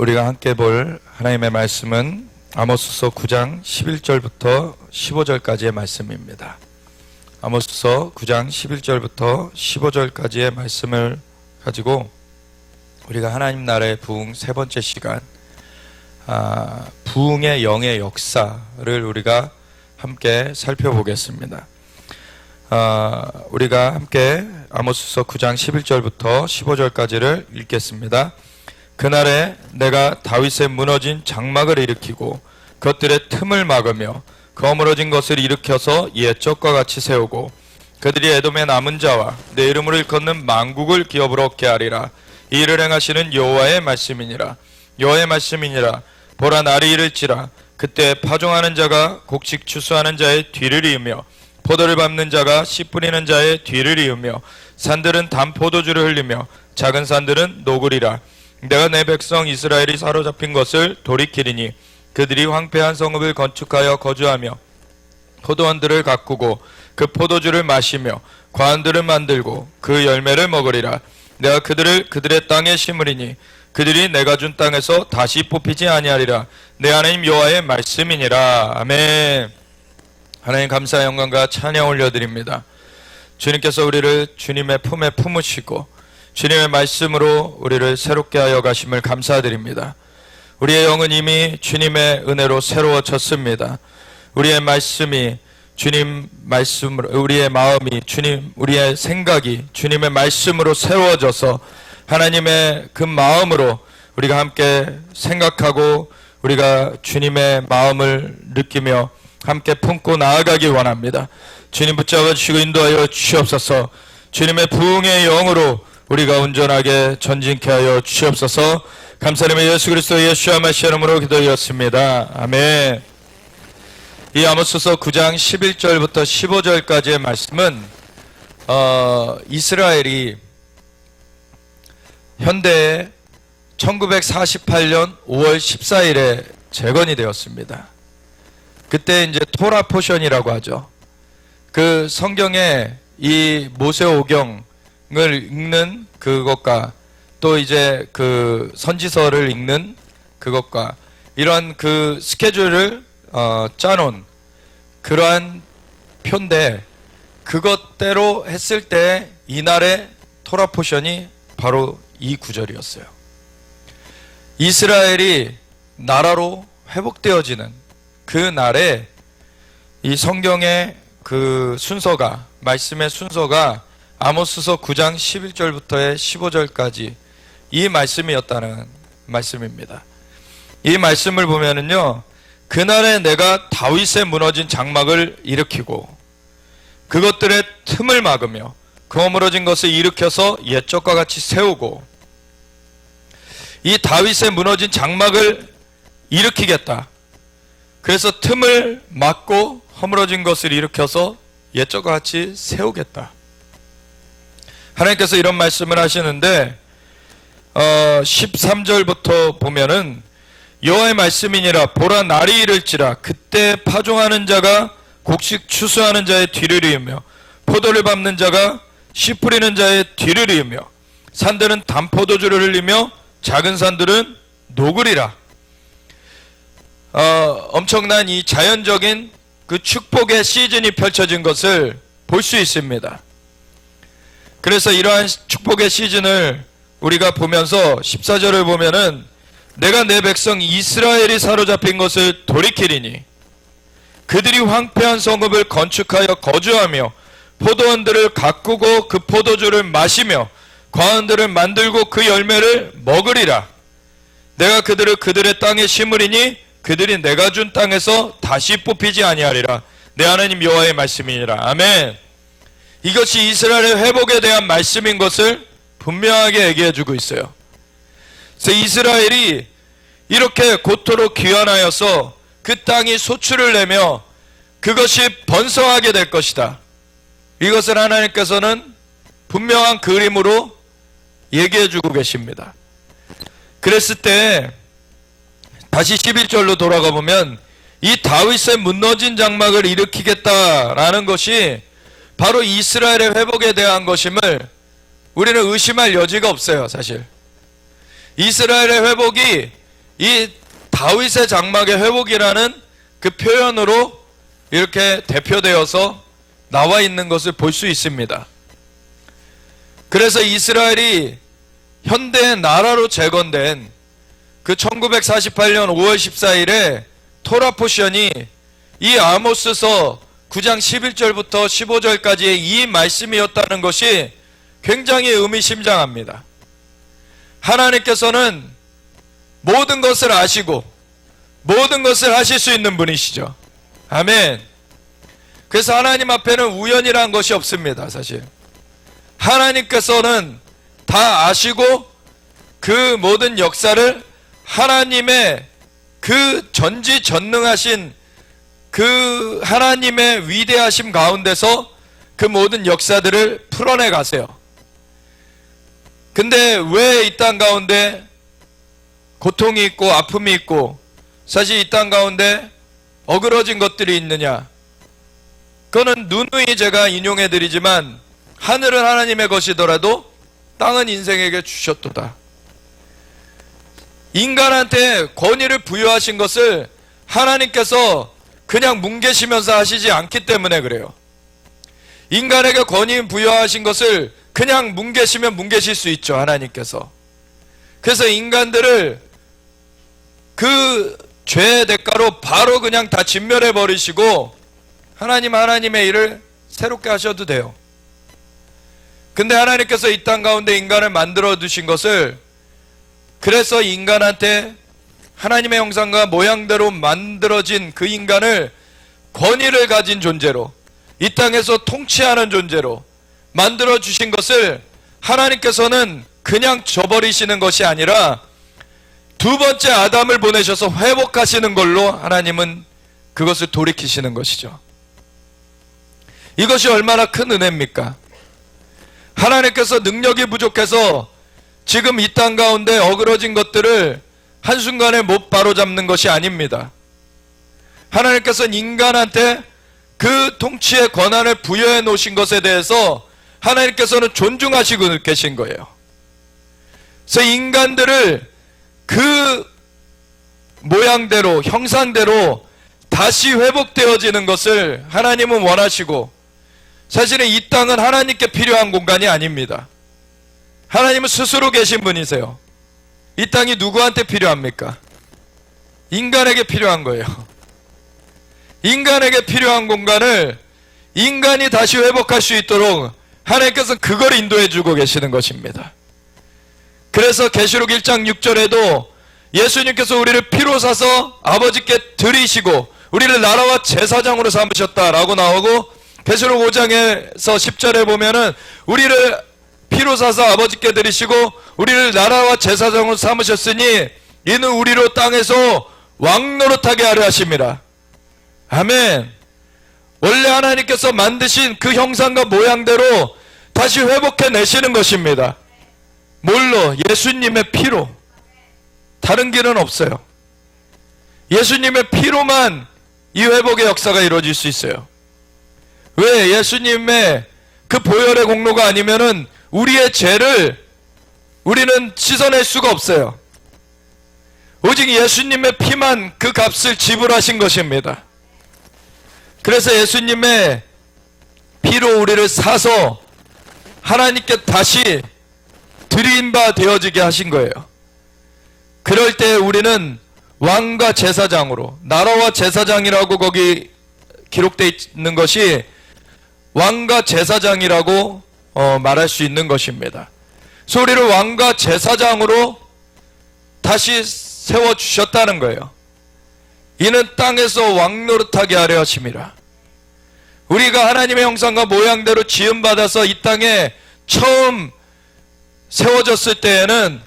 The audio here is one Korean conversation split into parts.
우리가 함께 볼 하나님의 말씀은 아모스서 9장 11절부터 15절까지의 말씀입니다. 아모스서 9장 11절부터 15절까지의 말씀을 가지고 우리가 하나님 나라의 부흥 세 번째 시간, 부흥의 영의 역사를 우리가 함께 살펴보겠습니다. 우리가 함께 아모스서 9장 11절부터 15절까지를 읽겠습니다. 그날에 내가 다윗의 무너진 장막을 일으키고 그것들의 틈을 막으며 거물어진 것을 일으켜서 옛적과 같이 세우고 그들이 에돔의 남은 자와 내 이름으로 일컫는 만국을 기업으로 얻게 하리라. 이 일을 행하시는 여호와의 말씀이니라. 여호와의 말씀이니라. 보라, 날이 이를지라. 그때 파종하는 자가 곡식 추수하는 자의 뒤를 이으며 포도를 밟는 자가 씨 뿌리는 자의 뒤를 이으며 산들은 단 포도주를 흘리며 작은 산들은 녹으리라. 내가 내 백성 이스라엘이 사로잡힌 것을 돌이키리니 그들이 황폐한 성읍을 건축하여 거주하며 포도원들을 가꾸고 그 포도주를 마시며 과원들을 만들고 그 열매를 먹으리라. 내가 그들을 그들의 땅에 심으리니 그들이 내가 준 땅에서 다시 뽑히지 아니하리라. 내 하나님 여호와의 말씀이니라. 아멘. 하나님 감사 영광과 찬양 올려드립니다. 주님께서 우리를 주님의 품에 품으시고 주님의 말씀으로 우리를 새롭게 하여 가심을 감사드립니다. 우리의 영은 이미 주님의 은혜로 새로워졌습니다. 우리의 말씀이 주님 말씀으로, 우리의 마음이 주님, 우리의 생각이 주님의 말씀으로 새로워져서 하나님의 그 마음으로 우리가 함께 생각하고 우리가 주님의 마음을 느끼며 함께 품고 나아가기 원합니다. 주님 붙잡아 주시고 인도하여 주시옵소서. 주님의 부흥의 영으로 우리가 온전하게 전진케 하여 주시옵소서. 감사드리며 예수 그리스도 예수와 마시아 이름으로 기도드렸습니다. 아멘. 이 아모스서 9장 11절부터 15절까지의 말씀은 이스라엘이 현대에 1948년 5월 14일에 재건이 되었습니다. 그때 이제 토라 포션이라고 하죠. 그 성경에 이 모세오경을 읽는 그것과 또 이제 그 선지서를 읽는 그것과 이런 그 스케줄을 짜놓은 그러한 표인데, 그것대로 했을 때 이날의 토라 포션이 바로 이 구절이었어요. 이스라엘이 나라로 회복되어지는 그 날에 이 성경의 그 순서가, 말씀의 순서가 아모스서 9장 11절부터의 15절까지 이 말씀이었다는 말씀입니다. 이 말씀을 보면은요, 그날에 내가 다윗의 무너진 장막을 일으키고 그것들의 틈을 막으며 거물어진 것을 일으켜서 옛적과 같이 세우고, 이 다윗의 무너진 장막을 일으키겠다. 그래서 틈을 막고 허물어진 것을 일으켜서 옛적과 같이 세우겠다. 하나님께서 이런 말씀을 하시는데 13절부터 보면은 여호와의 말씀이니라. 보라, 날이 이를지라. 그때 파종하는 자가 곡식 추수하는 자의 뒤를 이으며 포도를 밟는 자가 씨 뿌리는 자의 뒤를 이으며 산들은 단 포도주를 흘리며 작은 산들은 녹으리라. 엄청난 이 자연적인 그 축복의 시즌이 펼쳐진 것을 볼 수 있습니다. 그래서 이러한 축복의 시즌을 우리가 보면서 14절을 보면은 내가 내 백성 이스라엘이 사로잡힌 것을 돌이키리니 그들이 황폐한 성읍을 건축하여 거주하며 포도원들을 가꾸고 그 포도주를 마시며 과원들을 만들고 그 열매를 먹으리라. 내가 그들을 그들의 땅에 심으리니 그들이 내가 준 땅에서 다시 뽑히지 아니하리라. 내 하나님 여호와의 말씀이니라. 아멘. 이것이 이스라엘의 회복에 대한 말씀인 것을 분명하게 얘기해주고 있어요. 그래서 이스라엘이 이렇게 고토록 귀환하여서 그 땅이 소출을 내며 그것이 번성하게 될 것이다. 이것을 하나님께서는 분명한 그림으로 얘기해주고 계십니다. 그랬을 때 다시 11절로 돌아가 보면 이 다윗의 무너진 장막을 일으키겠다라는 것이 바로 이스라엘의 회복에 대한 것임을 우리는 의심할 여지가 없어요. 사실 이스라엘의 회복이 이 다윗의 장막의 회복이라는 그 표현으로 이렇게 대표되어서 나와 있는 것을 볼 수 있습니다. 그래서 이스라엘이 현대 나라로 재건된 그 1948년 5월 14일에 토라 포션이 이 아모스서 9장 11절부터 15절까지의 이 말씀이었다는 것이 굉장히 의미심장합니다. 하나님께서는 모든 것을 아시고 모든 것을 하실 수 있는 분이시죠. 아멘. 그래서 하나님 앞에는 우연이란 것이 없습니다. 사실 하나님께서는 다 아시고 그 모든 역사를 하나님의 그 전지전능하신 그 하나님의 위대하심 가운데서 그 모든 역사들을 풀어내 가세요. 근데 왜 이 땅 가운데 고통이 있고 아픔이 있고 사실 이 땅 가운데 어그러진 것들이 있느냐? 그거는 누누이 제가 인용해 드리지만 하늘은 하나님의 것이더라도 땅은 인생에게 주셨도다. 인간한테 권위를 부여하신 것을 하나님께서 그냥 뭉개시면서 하시지 않기 때문에 그래요. 인간에게 권위 부여하신 것을 그냥 뭉개시면 뭉개실 수 있죠, 하나님께서. 그래서 인간들을 그 죄의 대가로 바로 그냥 다 진멸해 버리시고 하나님의 일을 새롭게 하셔도 돼요. 근데 하나님께서 이 땅 가운데 인간을 만들어 두신 것을 그래서 인간한테 하나님의 형상과 모양대로 만들어진 그 인간을 권위를 가진 존재로 이 땅에서 통치하는 존재로 만들어 주신 것을 하나님께서는 그냥 저버리시는 것이 아니라 두 번째 아담을 보내셔서 회복하시는 걸로 하나님은 그것을 돌이키시는 것이죠. 이것이 얼마나 큰 은혜입니까? 하나님께서 능력이 부족해서 지금 이 땅 가운데 어그러진 것들을 한순간에 못 바로잡는 것이 아닙니다. 하나님께서는 인간한테 그 통치의 권한을 부여해 놓으신 것에 대해서 하나님께서는 존중하시고 계신 거예요. 그래서 인간들을 그 모양대로 형상대로 다시 회복되어지는 것을 하나님은 원하시고 사실은 이 땅은 하나님께 필요한 공간이 아닙니다. 하나님은 스스로 계신 분이세요. 이 땅이 누구한테 필요합니까? 인간에게 필요한 거예요. 인간에게 필요한 공간을 인간이 다시 회복할 수 있도록 하나님께서 그걸 인도해 주고 계시는 것입니다. 그래서 계시록 1장 6절에도 예수님께서 우리를 피로 사서 아버지께 드리시고 우리를 나라와 제사장으로 삼으셨다라고 나오고 계시록 5장에서 10절에 보면은 우리를 피로 사서 아버지께 드리시고 우리를 나라와 제사장으로 삼으셨으니 이는 우리로 땅에서 왕노릇하게 하려 하심이라. 아멘. 원래 하나님께서 만드신 그 형상과 모양대로 다시 회복해 내시는 것입니다. 뭘로? 예수님의 피로. 다른 길은 없어요. 예수님의 피로만 이 회복의 역사가 이루어질 수 있어요. 왜? 예수님의 그 보혈의 공로가 아니면은 우리의 죄를 우리는 씻어낼 수가 없어요. 오직 예수님의 피만 그 값을 지불하신 것입니다. 그래서 예수님의 피로 우리를 사서 하나님께 다시 드린 바 되어지게 하신 거예요. 그럴 때 우리는 왕과 제사장으로, 나라와 제사장이라고 거기 기록되어 있는 것이 왕과 제사장이라고 말할 수 있는 것입니다. 그래서 우리를 왕과 제사장으로 다시 세워주셨다는 거예요. 이는 땅에서 왕노릇하게 하려 하심이라. 우리가 하나님의 형상과 모양대로 지음받아서 이 땅에 처음 세워졌을 때에는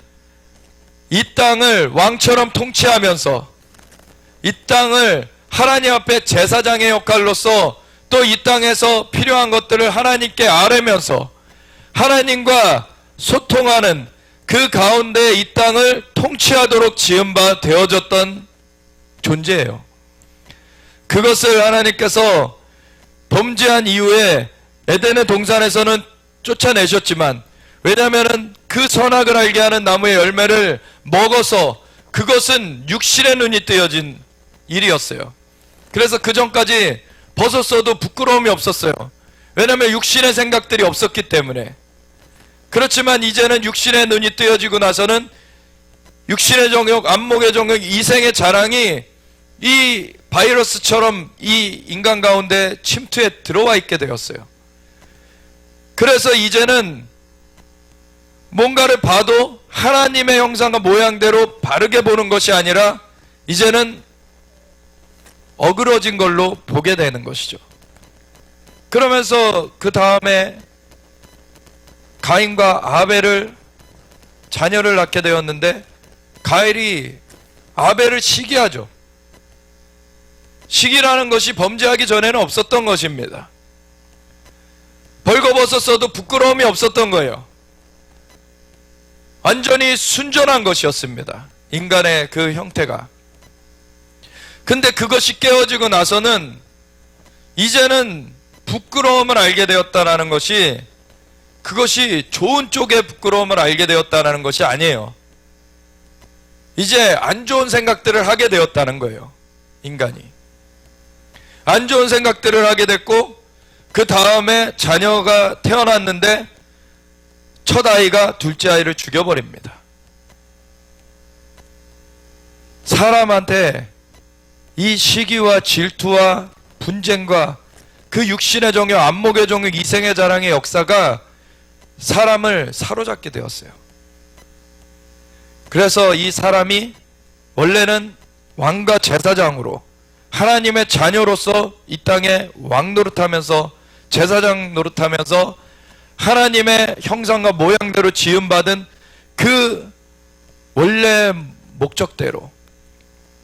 이 땅을 왕처럼 통치하면서 이 땅을 하나님 앞에 제사장의 역할로서 또 이 땅에서 필요한 것들을 하나님께 아뢰면서 하나님과 소통하는 그 가운데 이 땅을 통치하도록 지음바 되어졌던 존재예요. 그것을 하나님께서 범죄한 이후에 에덴의 동산에서는 쫓아내셨지만 왜냐하면 그 선악을 알게 하는 나무의 열매를 먹어서 그것은 육신의 눈이 뜨여진 일이었어요. 그래서 그 전까지 벗었어도 부끄러움이 없었어요. 왜냐하면 육신의 생각들이 없었기 때문에. 그렇지만 이제는 육신의 눈이 뜨여지고 나서는 육신의 정욕, 안목의 정욕, 이생의 자랑이 이 바이러스처럼 이 인간 가운데 침투해 들어와 있게 되었어요. 그래서 이제는 뭔가를 봐도 하나님의 형상과 모양대로 바르게 보는 것이 아니라 이제는 어그러진 걸로 보게 되는 것이죠. 그러면서 그 다음에 가인과 아벨을 자녀를 낳게 되었는데 가인이 아벨을 시기하죠. 시기라는 것이 범죄하기 전에는 없었던 것입니다. 벌거벗었어도 부끄러움이 없었던 거예요. 완전히 순전한 것이었습니다. 인간의 그 형태가. 근데 그것이 깨어지고 나서는 이제는 부끄러움을 알게 되었다는 것이, 그것이 좋은 쪽의 부끄러움을 알게 되었다는 것이 아니에요. 이제 안 좋은 생각들을 하게 되었다는 거예요. 인간이 안 좋은 생각들을 하게 됐고, 그 다음에 자녀가 태어났는데 첫 아이가 둘째 아이를 죽여버립니다. 사람한테 이 시기와 질투와 분쟁과 그 육신의 정욕, 안목의 정욕, 이생의 자랑의 역사가 사람을 사로잡게 되었어요. 그래서 이 사람이 원래는 왕과 제사장으로 하나님의 자녀로서 이 땅에 왕 노릇하면서 제사장 노릇하면서 하나님의 형상과 모양대로 지음받은 그 원래 목적대로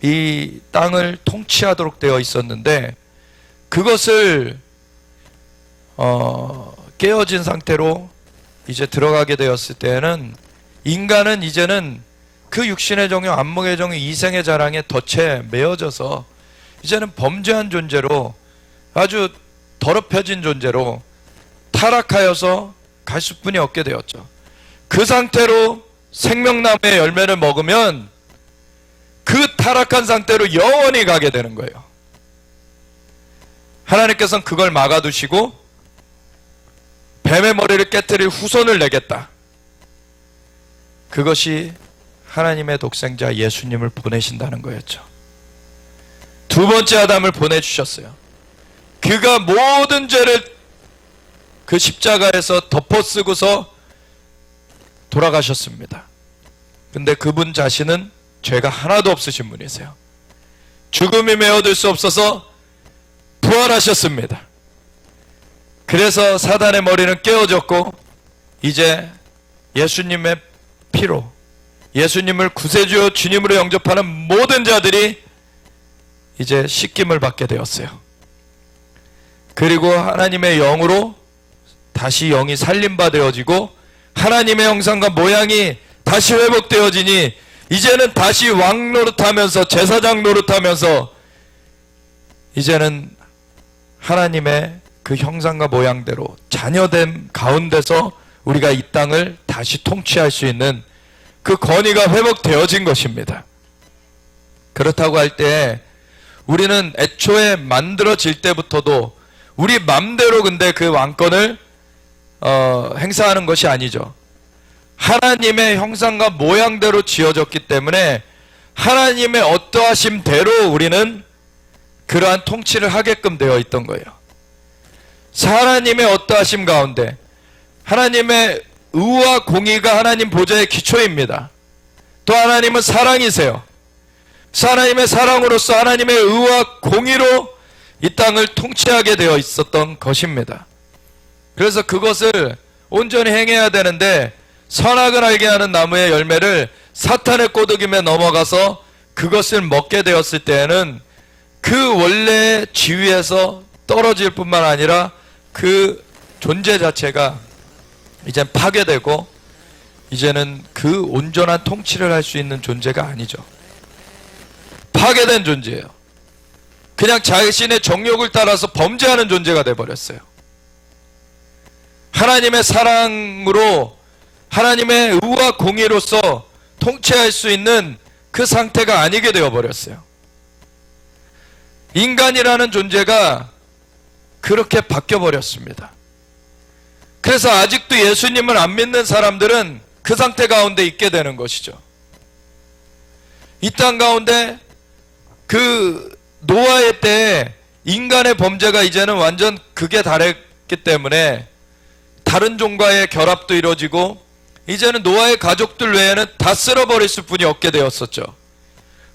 이 땅을 통치하도록 되어 있었는데, 그것을 깨어진 상태로 이제 들어가게 되었을 때에는 인간은 이제는 그 육신의 정욕, 안목의 정욕, 이생의 자랑에 덫에 매어져서 이제는 범죄한 존재로, 아주 더럽혀진 존재로 타락하여서 갈 수뿐이 없게 되었죠. 그 상태로 생명나무의 열매를 먹으면 그 타락한 상태로 영원히 가게 되는 거예요. 하나님께서는 그걸 막아두시고 뱀의 머리를 깨뜨릴 후손을 내겠다. 그것이 하나님의 독생자 예수님을 보내신다는 거였죠. 두 번째 아담을 보내주셨어요. 그가 모든 죄를 그 십자가에서 덮어쓰고서 돌아가셨습니다. 근데 그분 자신은 죄가 하나도 없으신 분이세요. 죽음이 메어들 수 없어서 부활하셨습니다. 그래서 사단의 머리는 깨어졌고 이제 예수님의 피로 예수님을 구세주요 주님으로 영접하는 모든 자들이 이제 씻김을 받게 되었어요. 그리고 하나님의 영으로 다시 영이 살림받아지고 하나님의 형상과 모양이 다시 회복되어지니 이제는 다시 왕 노릇하면서 제사장 노릇하면서 이제는 하나님의 그 형상과 모양대로 자녀됨 가운데서 우리가 이 땅을 다시 통치할 수 있는 그 권위가 회복되어진 것입니다. 그렇다고 할 때 우리는 애초에 만들어질 때부터도 우리 맘대로 근데 그 왕권을 행사하는 것이 아니죠. 하나님의 형상과 모양대로 지어졌기 때문에 하나님의 어떠하심대로 우리는 그러한 통치를 하게끔 되어 있던 거예요. 하나님의 어떠하심 가운데 하나님의 의와 공의가 하나님 보좌의 기초입니다. 또 하나님은 사랑이세요. 하나님의 사랑으로서 하나님의 의와 공의로 이 땅을 통치하게 되어 있었던 것입니다. 그래서 그것을 온전히 행해야 되는데 선악을 알게 하는 나무의 열매를 사탄의 꼬드김에 넘어가서 그것을 먹게 되었을 때에는 그 원래의 지위에서 떨어질 뿐만 아니라 그 존재 자체가 이제 파괴되고 이제는 그 온전한 통치를 할 수 있는 존재가 아니죠. 파괴된 존재예요. 그냥 자신의 정욕을 따라서 범죄하는 존재가 되어버렸어요. 하나님의 사랑으로 하나님의 의와 공의로서 통치할 수 있는 그 상태가 아니게 되어버렸어요. 인간이라는 존재가 그렇게 바뀌어버렸습니다. 그래서 아직도 예수님을 안 믿는 사람들은 그 상태 가운데 있게 되는 것이죠. 이 땅 가운데 그 노아의 때에 인간의 범죄가 이제는 완전 극에 달했기 때문에 다른 종과의 결합도 이루어지고 이제는 노아의 가족들 외에는 다 쓸어버릴 수뿐이 없게 되었었죠.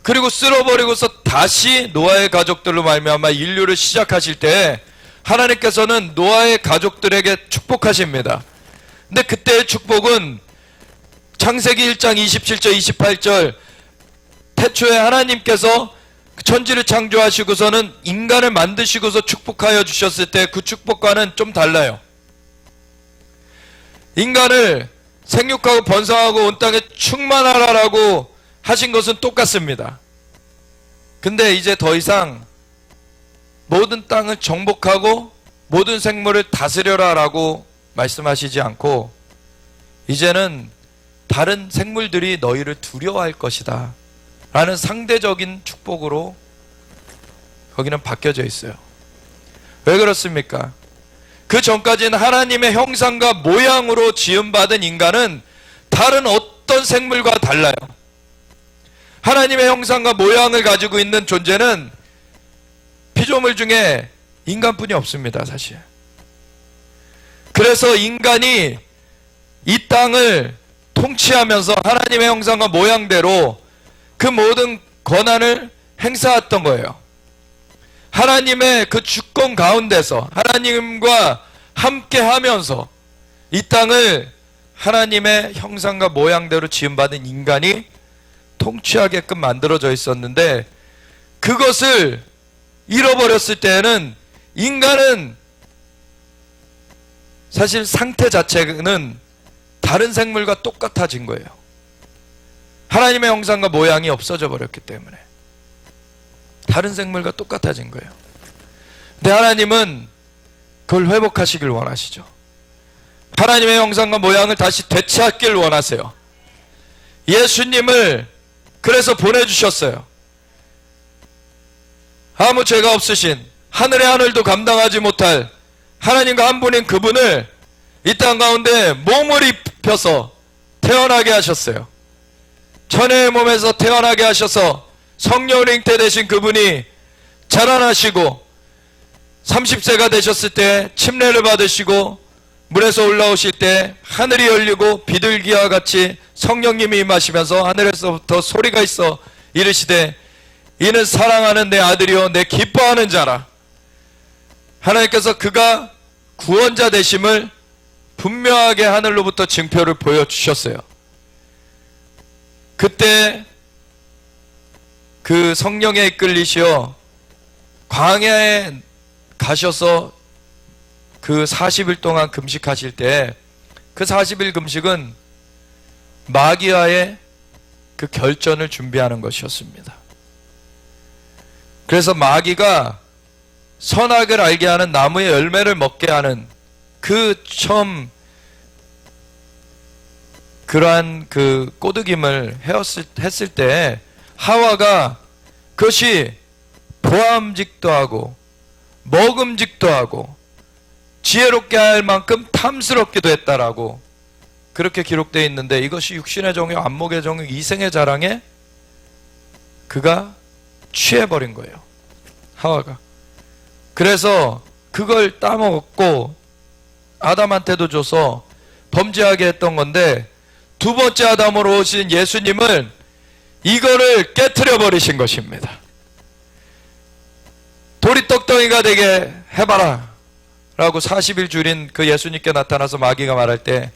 그리고 쓸어버리고서 다시 노아의 가족들로 말미암아 인류를 시작하실 때 하나님께서는 노아의 가족들에게 축복하십니다. 근데 그때의 축복은 창세기 1장 27절 28절 태초에 하나님께서 천지를 창조하시고서는 인간을 만드시고서 축복하여 주셨을 때 그 축복과는 좀 달라요. 인간을 생육하고 번성하고 온 땅에 충만하라라고 하신 것은 똑같습니다. 근데 이제 더 이상 모든 땅을 정복하고 모든 생물을 다스려라라고 말씀하시지 않고 이제는 다른 생물들이 너희를 두려워할 것이다 라는 상대적인 축복으로 거기는 바뀌어져 있어요. 왜 그렇습니까? 그 전까지는 하나님의 형상과 모양으로 지음받은 인간은 다른 어떤 생물과 달라요. 하나님의 형상과 모양을 가지고 있는 존재는 피조물 중에 인간뿐이 없습니다, 사실. 그래서 인간이 이 땅을 통치하면서 하나님의 형상과 모양대로 그 모든 권한을 행사했던 거예요. 하나님의 그 주권 가운데서 하나님과 함께 하면서 이 땅을 하나님의 형상과 모양대로 지음받은 인간이 통치하게끔 만들어져 있었는데 그것을 잃어버렸을 때에는 인간은 사실 상태 자체는 다른 생물과 똑같아진 거예요. 하나님의 형상과 모양이 없어져 버렸기 때문에 다른 생물과 똑같아진 거예요. 근데 하나님은 그걸 회복하시길 원하시죠. 하나님의 형상과 모양을 다시 되찾길 원하세요. 예수님을 그래서 보내주셨어요. 아무 죄가 없으신 하늘의 하늘도 감당하지 못할 하나님과 한 분인 그분을 이 땅 가운데 몸을 입혀서 태어나게 하셨어요. 천의 몸에서 태어나게 하셔서 성령을 잉태되신 그분이 자라나시고 30세가 되셨을 때 침례를 받으시고 물에서 올라오실 때 하늘이 열리고 비둘기와 같이 성령님이 임하시면서 하늘에서부터 소리가 있어 이르시되 이는 사랑하는 내 아들이요 내 기뻐하는 자라. 하나님께서 그가 구원자 되심을 분명하게 하늘로부터 징표를 보여주셨어요. 그때 그 성령에 이끌리시어 광야에 가셔서 그 40일 동안 금식하실 때 그 40일 금식은 마귀와의 그 결전을 준비하는 것이었습니다. 그래서 마귀가 선악을 알게 하는 나무의 열매를 먹게 하는 그 처음 그러한 그 꼬드김을 했을 때 하와가 그것이 보암직도 하고 먹음직도 하고 지혜롭게 할 만큼 탐스럽기도 했다라고 그렇게 기록되어 있는데 이것이 육신의 정욕, 안목의 정욕, 이생의 자랑에 그가 취해버린 거예요. 하와가. 그래서 그걸 따먹었고 아담한테도 줘서 범죄하게 했던 건데 두 번째 아담으로 오신 예수님은 이거를 깨트려 버리신 것입니다. 돌이 떡덩이가 되게 해봐라 라고 40일 줄인 그 예수님께 나타나서 마귀가 말할 때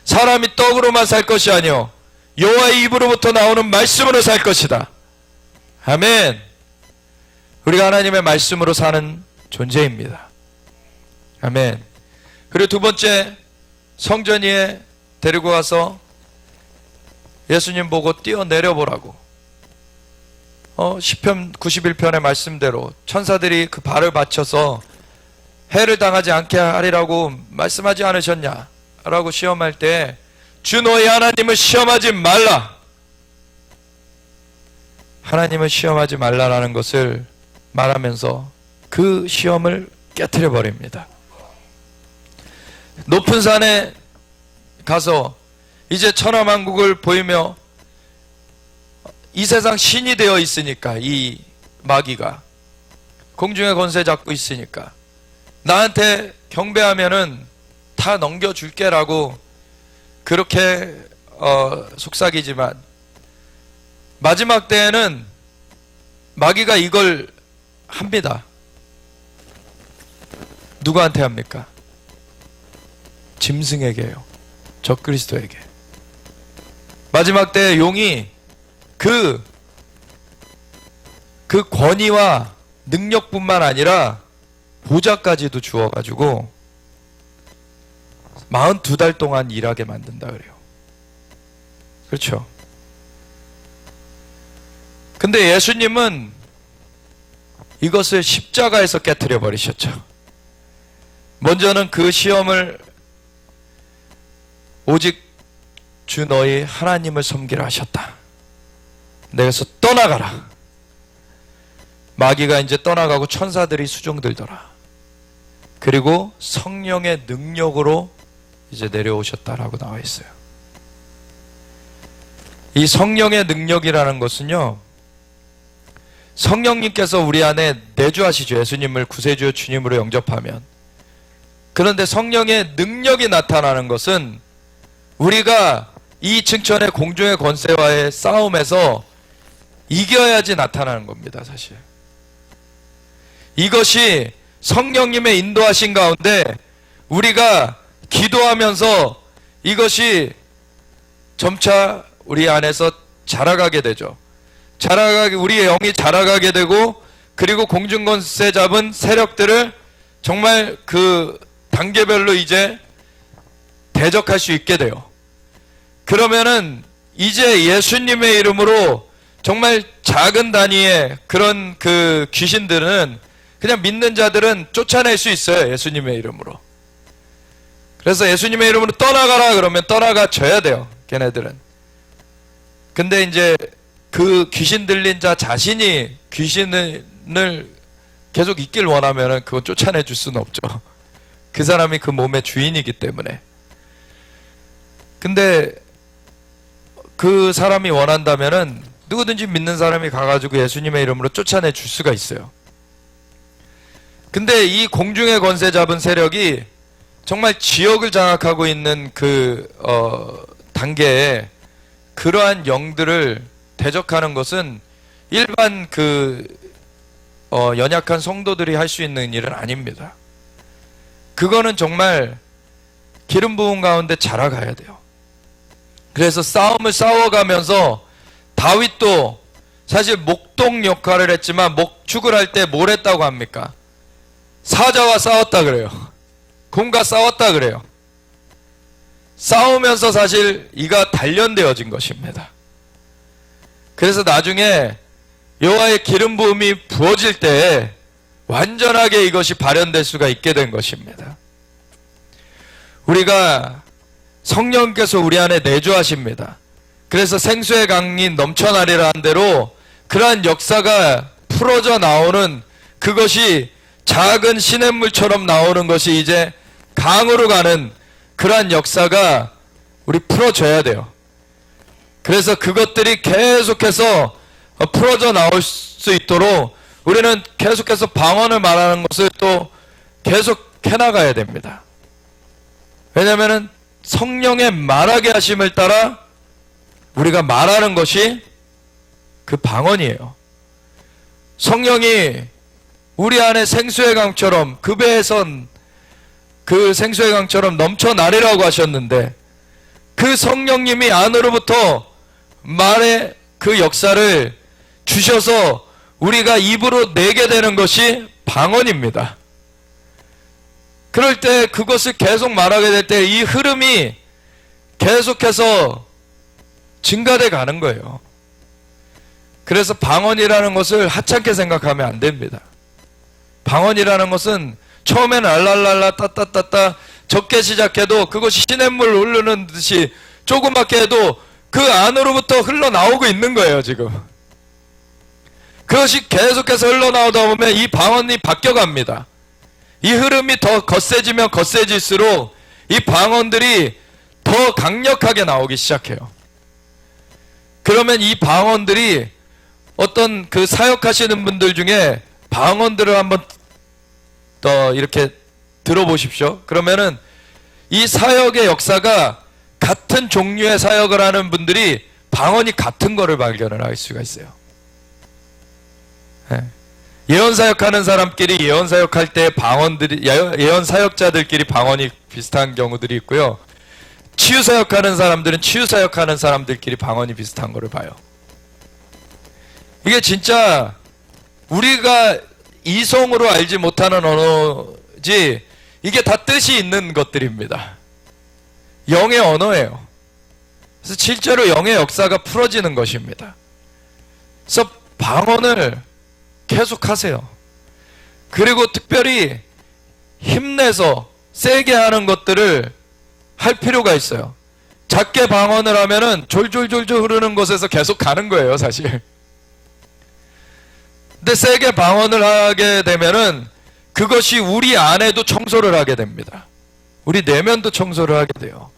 사람이 떡으로만 살 것이 아니요 여호와의 입으로부터 나오는 말씀으로 살 것이다. 아멘. 우리가 하나님의 말씀으로 사는 존재입니다. 아멘. 그리고 두 번째 성전 위에 데리고 가서 예수님 보고 뛰어내려보라고 시편 91편의 말씀대로 천사들이 그 발을 받쳐서 해를 당하지 않게 하리라고 말씀하지 않으셨냐 라고 시험할 때 주 너희 하나님을 시험하지 말라. 하나님을 시험하지 말라라는 것을 말하면서 그 시험을 깨트려 버립니다. 높은 산에 가서 이제 천하만국을 보이며 이 세상 신이 되어 있으니까, 이 마귀가 공중의 권세 잡고 있으니까 나한테 경배하면은 다 넘겨줄게라고 그렇게 속삭이지만, 마지막 때에는 마귀가 이걸 합니다. 누구한테 합니까? 짐승에게요. 적그리스도에게. 마지막 때에 용이 그 권위와 능력뿐만 아니라 보좌까지도 주어가지고 42달 동안 일하게 만든다 그래요. 그렇죠? 근데 예수님은 이것을 십자가에서 깨트려 버리셨죠. 먼저는 그 시험을 오직 주 너희 하나님을 섬기라 하셨다. 내게서 떠나가라. 마귀가 이제 떠나가고 천사들이 수종들더라. 그리고 성령의 능력으로 이제 내려오셨다라고 나와 있어요. 이 성령의 능력이라는 것은요, 성령님께서 우리 안에 내주하시죠. 예수님을 구세주요 주님으로 영접하면. 그런데 성령의 능력이 나타나는 것은 우리가 이 층천의 공중의 권세와의 싸움에서 이겨야지 나타나는 겁니다. 사실 이것이 성령님의 인도하신 가운데 우리가 기도하면서 이것이 점차 우리 안에서 자라가게 되죠. 우리의 영이 자라가게 되고, 그리고 공중권세 잡은 세력들을 정말 그 단계별로 이제 대적할 수 있게 돼요. 그러면은 이제 예수님의 이름으로 정말 작은 단위의 그런 그 귀신들은, 그냥 믿는 자들은 쫓아낼 수 있어요. 예수님의 이름으로. 그래서 예수님의 이름으로 떠나가라 그러면 떠나가 줘야 돼요. 걔네들은. 근데 이제 그 귀신 들린 자 자신이 귀신을 계속 있길 원하면은 그거 쫓아내 줄 수는 없죠. 그 사람이 그 몸의 주인이기 때문에. 근데 그 사람이 원한다면은 누구든지 믿는 사람이 가가지고 예수님의 이름으로 쫓아내 줄 수가 있어요. 근데 이 공중의 권세 잡은 세력이 정말 지역을 장악하고 있는 그 단계에 그러한 영들을 대적하는 것은 일반 그 연약한 성도들이 할 수 있는 일은 아닙니다. 그거는 정말 기름 부음 가운데 자라가야 돼요. 그래서 싸움을 싸워가면서 다윗도 사실 목동 역할을 했지만 목축을 할 때 뭘 했다고 합니까? 사자와 싸웠다 그래요. 곰과 싸웠다 그래요. 싸우면서 사실 이가 단련되어진 것입니다. 그래서 나중에 여호와의 기름 부음이 부어질 때 완전하게 이것이 발현될 수가 있게 된 것입니다. 우리가 성령께서 우리 안에 내주하십니다. 그래서 생수의 강이 넘쳐나리라 한 대로 그러한 역사가 풀어져 나오는, 그것이 작은 시냇물처럼 나오는 것이 이제 강으로 가는 그러한 역사가 우리 풀어져야 돼요. 그래서 그것들이 계속해서 풀어져 나올 수 있도록 우리는 계속해서 방언을 말하는 것을 또 계속 해나가야 됩니다. 왜냐하면 성령의 말하게 하심을 따라 우리가 말하는 것이 그 방언이에요. 성령이 우리 안에 생수의 강처럼, 그 배에선 그 생수의 강처럼 넘쳐나리라고 하셨는데, 그 성령님이 안으로부터 말의 그 역사를 주셔서 우리가 입으로 내게 되는 것이 방언입니다. 그럴 때 그것을 계속 말하게 될 때 이 흐름이 계속해서 증가돼 가는 거예요. 그래서 방언이라는 것을 하찮게 생각하면 안 됩니다. 방언이라는 것은 처음에는 알랄랄라 따따따따 적게 시작해도 그것이 시냇물 흐르는 듯이 조그맣게 해도 그 안으로부터 흘러나오고 있는 거예요. 지금 그것이 계속해서 흘러나오다 보면 이 방언이 바뀌어갑니다. 이 흐름이 더 거세지면 거세질수록 이 방언들이 더 강력하게 나오기 시작해요. 그러면 이 방언들이 어떤 그 사역하시는 분들 중에 방언들을 한번 더 이렇게 들어보십시오. 그러면은 이 사역의 역사가 같은 종류의 사역을 하는 분들이 방언이 같은 거를 발견을 할 수가 있어요. 예언 사역하는 사람끼리 예언 사역할 때 방언들이, 예언 사역자들끼리 방언이 비슷한 경우들이 있고요. 치유 사역하는 사람들은 치유 사역하는 사람들끼리 방언이 비슷한 거를 봐요. 이게 진짜 우리가 이성으로 알지 못하는 언어지, 이게 다 뜻이 있는 것들입니다. 영의 언어예요. 그래서 실제로 영의 역사가 풀어지는 것입니다. 그래서 방언을 계속 하세요. 그리고 특별히 힘내서 세게 하는 것들을 할 필요가 있어요. 작게 방언을 하면은 졸졸졸졸 흐르는 곳에서 계속 가는 거예요, 사실. 근데 세게 방언을 하게 되면은 그것이 우리 안에도 청소를 하게 됩니다. 우리 내면도 청소를 하게 돼요.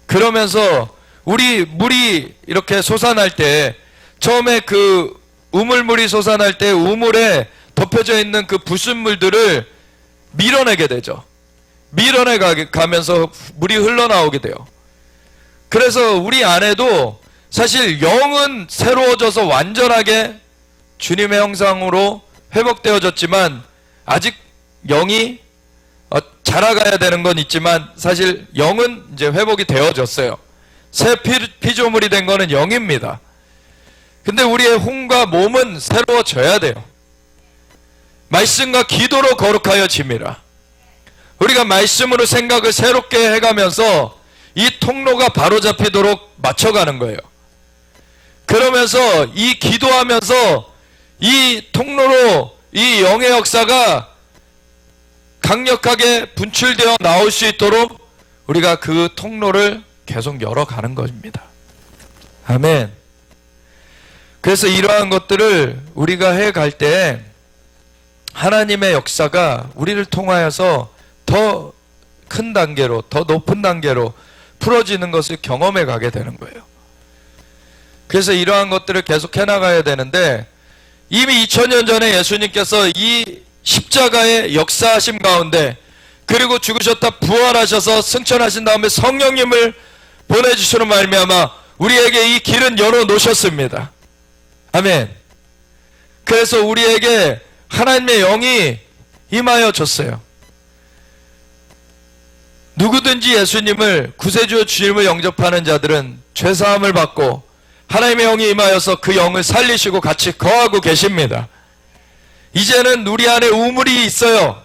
그러면서 우리 물이 이렇게 솟아날 때, 처음에 그 우물물이 솟아날 때 우물에 덮여져 있는 그 불순물들을 밀어내게 되죠. 밀어내 가면서 물이 흘러나오게 돼요. 그래서 우리 안에도 사실 영은 새로워져서 완전하게 주님의 형상으로 회복되어졌지만, 아직 영이 자라가야 되는 건 있지만 사실 영은 이제 회복이 되어졌어요. 새 피조물이 된 거는 영입니다. 근데 우리의 혼과 몸은 새로워져야 돼요. 말씀과 기도로 거룩하여 짐이라. 우리가 말씀으로 생각을 새롭게 해가면서 이 통로가 바로잡히도록 맞춰가는 거예요. 그러면서 이 기도하면서 이 통로로 이 영의 역사가 강력하게 분출되어 나올 수 있도록 우리가 그 통로를 계속 열어가는 것입니다. 아멘. 그래서 이러한 것들을 우리가 해갈 때 하나님의 역사가 우리를 통하여서 더 큰 단계로, 더 높은 단계로 풀어지는 것을 경험해 가게 되는 거예요. 그래서 이러한 것들을 계속 해나가야 되는데, 이미 2000년 전에 예수님께서 이 십자가의 역사하심 가운데, 그리고 죽으셨다 부활하셔서 승천하신 다음에 성령님을 보내주시는 말미암아 우리에게 이 길은 열어놓으셨습니다. 아멘. 그래서 우리에게 하나님의 영이 임하여 줬어요. 누구든지 예수님을 구세주 주님을 영접하는 자들은 죄사함을 받고 하나님의 영이 임하여서 그 영을 살리시고 같이 거하고 계십니다. 이제는 우리 안에 우물이 있어요.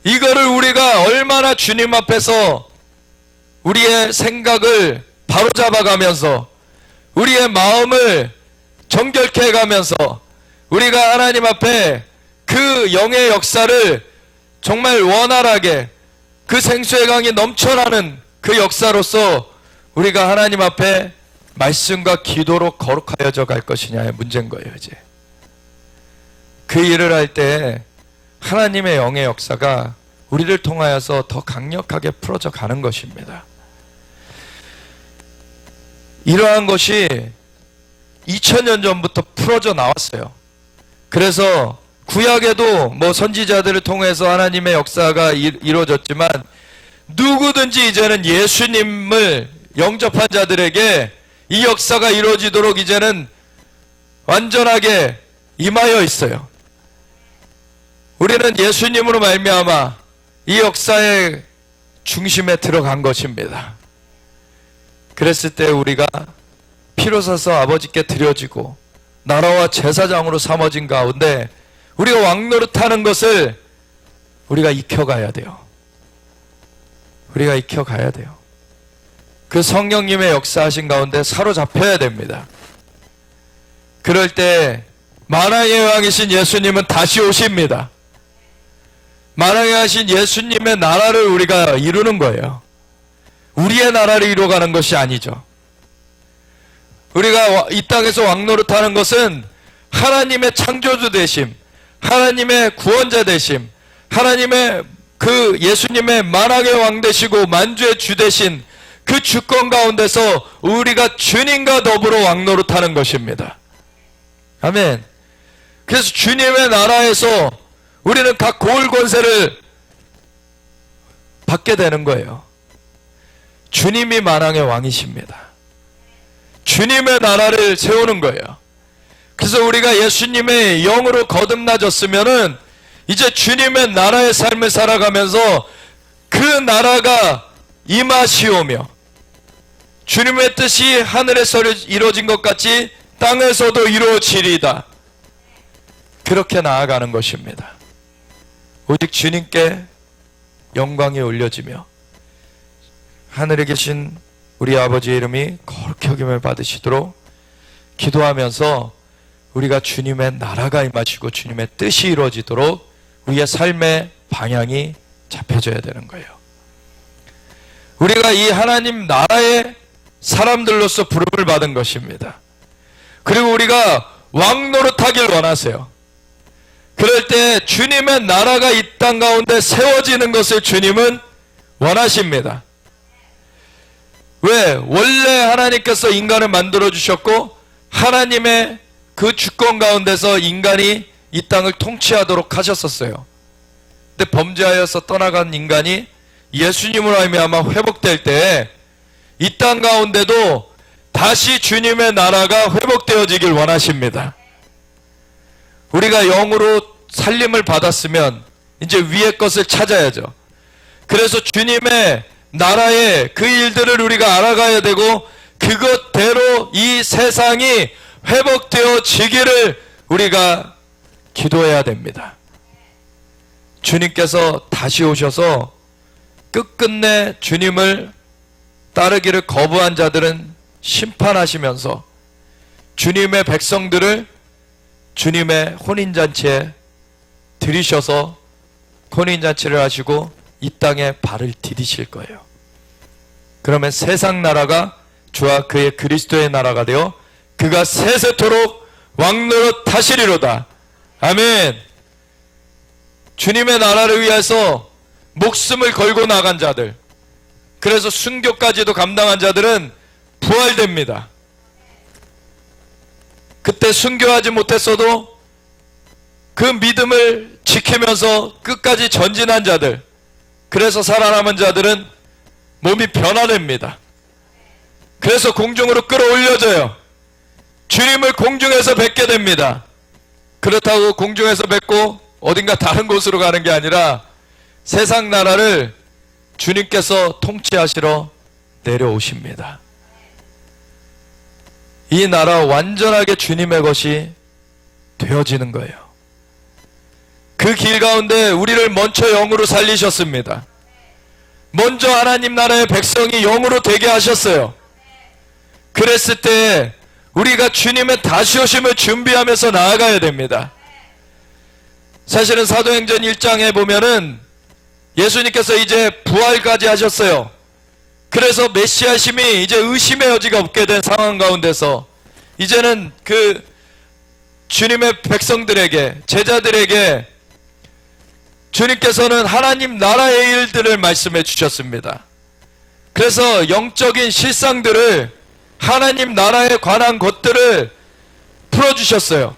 이거를 우리가 얼마나 주님 앞에서 우리의 생각을 바로잡아가면서 우리의 마음을 정결케 해가면서 우리가 하나님 앞에 그 영의 역사를 정말 원활하게, 그 생수의 강이 넘쳐나는 그 역사로서 우리가 하나님 앞에 말씀과 기도로 거룩하여져 갈 것이냐의 문제인 거예요. 이제 그 일을 할 때 하나님의 영의 역사가 우리를 통하여서 더 강력하게 풀어져 가는 것입니다. 이러한 것이 2000년 전부터 풀어져 나왔어요. 그래서 구약에도 뭐 선지자들을 통해서 하나님의 역사가 이루어졌지만, 누구든지 이제는 예수님을 영접한 자들에게 이 역사가 이루어지도록 이제는 완전하게 임하여 있어요. 우리는 예수님으로 말미암아 이 역사의 중심에 들어간 것입니다. 그랬을 때 우리가 피로 사서 아버지께 드려지고 나라와 제사장으로 삼아진 가운데 우리가 왕노릇하는 것을 우리가 익혀가야 돼요. 우리가 익혀가야 돼요. 그 성령님의 역사하신 가운데 사로잡혀야 됩니다. 그럴 때 만왕의 왕이신 예수님은 다시 오십니다. 만왕의 왕이신 예수님의 나라를 우리가 이루는 거예요. 우리의 나라를 이루어가는 것이 아니죠. 우리가 이 땅에서 왕노릇하는 것은 하나님의 창조주 되심, 하나님의 구원자 되심, 하나님의 그 예수님의 만왕의 왕 되시고 만주의 주 되신 그 주권 가운데서 우리가 주님과 더불어 왕노릇하는 것입니다. 아멘. 그래서 주님의 나라에서 우리는 각 고을 권세를 받게 되는 거예요. 주님이 만왕의 왕이십니다. 주님의 나라를 세우는 거예요. 그래서 우리가 예수님의 영으로 거듭나졌으면은 이제 주님의 나라의 삶을 살아가면서 그 나라가 임하시오며 주님의 뜻이 하늘에서 이루어진 것 같이 땅에서도 이루어지리이다. 그렇게 나아가는 것입니다. 오직 주님께 영광이 올려지며 하늘에 계신 우리 아버지의 이름이 거룩히 여김을 받으시도록 기도하면서 우리가 주님의 나라가 임하시고 주님의 뜻이 이루어지도록 우리의 삶의 방향이 잡혀져야 되는 거예요. 우리가 이 하나님 나라의 사람들로서 부름을 받은 것입니다. 그리고 우리가 왕노릇하길 원하세요. 그럴 때 주님의 나라가 이 땅 가운데 세워지는 것을 주님은 원하십니다. 왜? 원래 하나님께서 인간을 만들어 주셨고 하나님의 그 주권 가운데서 인간이 이 땅을 통치하도록 하셨었어요. 근데 범죄하여서 떠나간 인간이 예수님으로 말미암아 회복될 때 이 땅 가운데도 다시 주님의 나라가 회복되어지길 원하십니다. 우리가 영으로 살림을 받았으면 이제 위의 것을 찾아야죠. 그래서 주님의 나라의 그 일들을 우리가 알아가야 되고 그것대로 이 세상이 회복되어지기를 우리가 기도해야 됩니다. 주님께서 다시 오셔서 끝끝내 주님을 따르기를 거부한 자들은 심판하시면서 주님의 백성들을 주님의 혼인잔치에 들이셔서 혼인잔치를 하시고 이 땅에 발을 디디실 거예요. 그러면 세상 나라가 주와 그의 그리스도의 나라가 되어 그가 세세토록 왕노릇 하시리로다. 아멘. 주님의 나라를 위해서 목숨을 걸고 나간 자들, 그래서 순교까지도 감당한 자들은 부활됩니다. 그때 순교하지 못했어도 그 믿음을 지키면서 끝까지 전진한 자들, 그래서 살아남은 자들은 몸이 변화됩니다. 그래서 공중으로 끌어올려져요. 주님을 공중에서 뵙게 됩니다. 그렇다고 공중에서 뵙고 어딘가 다른 곳으로 가는 게 아니라 세상 나라를 주님께서 통치하시러 내려오십니다. 이 나라 완전하게 주님의 것이 되어지는 거예요. 그 길 가운데 우리를 먼저 영으로 살리셨습니다. 먼저 하나님 나라의 백성이 영으로 되게 하셨어요. 그랬을 때 우리가 주님의 다시 오심을 준비하면서 나아가야 됩니다. 사실은 사도행전 1장에 보면은 예수님께서 이제 부활까지 하셨어요. 그래서 메시아심이 이제 의심의 여지가 없게 된 상황 가운데서 이제는 그 주님의 백성들에게, 제자들에게 주님께서는 하나님 나라의 일들을 말씀해 주셨습니다. 그래서 영적인 실상들을, 하나님 나라에 관한 것들을 풀어주셨어요.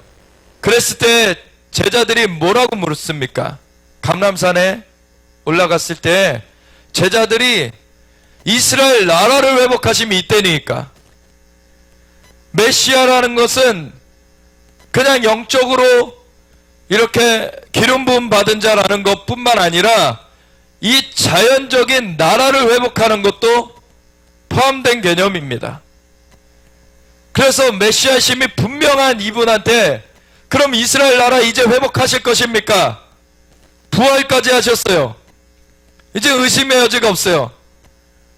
그랬을 때 제자들이 뭐라고 물었습니까? 감람산에 올라갔을 때 제자들이 이스라엘 나라를 회복하심이 이때니까, 메시아라는 것은 그냥 영적으로 이렇게 기름 부음 받은 자라는 것뿐만 아니라 이 자연적인 나라를 회복하는 것도 포함된 개념입니다. 그래서 메시아심이 분명한 이분한테 그럼 이스라엘 나라 이제 회복하실 것입니까? 부활까지 하셨어요. 이제 의심의 여지가 없어요.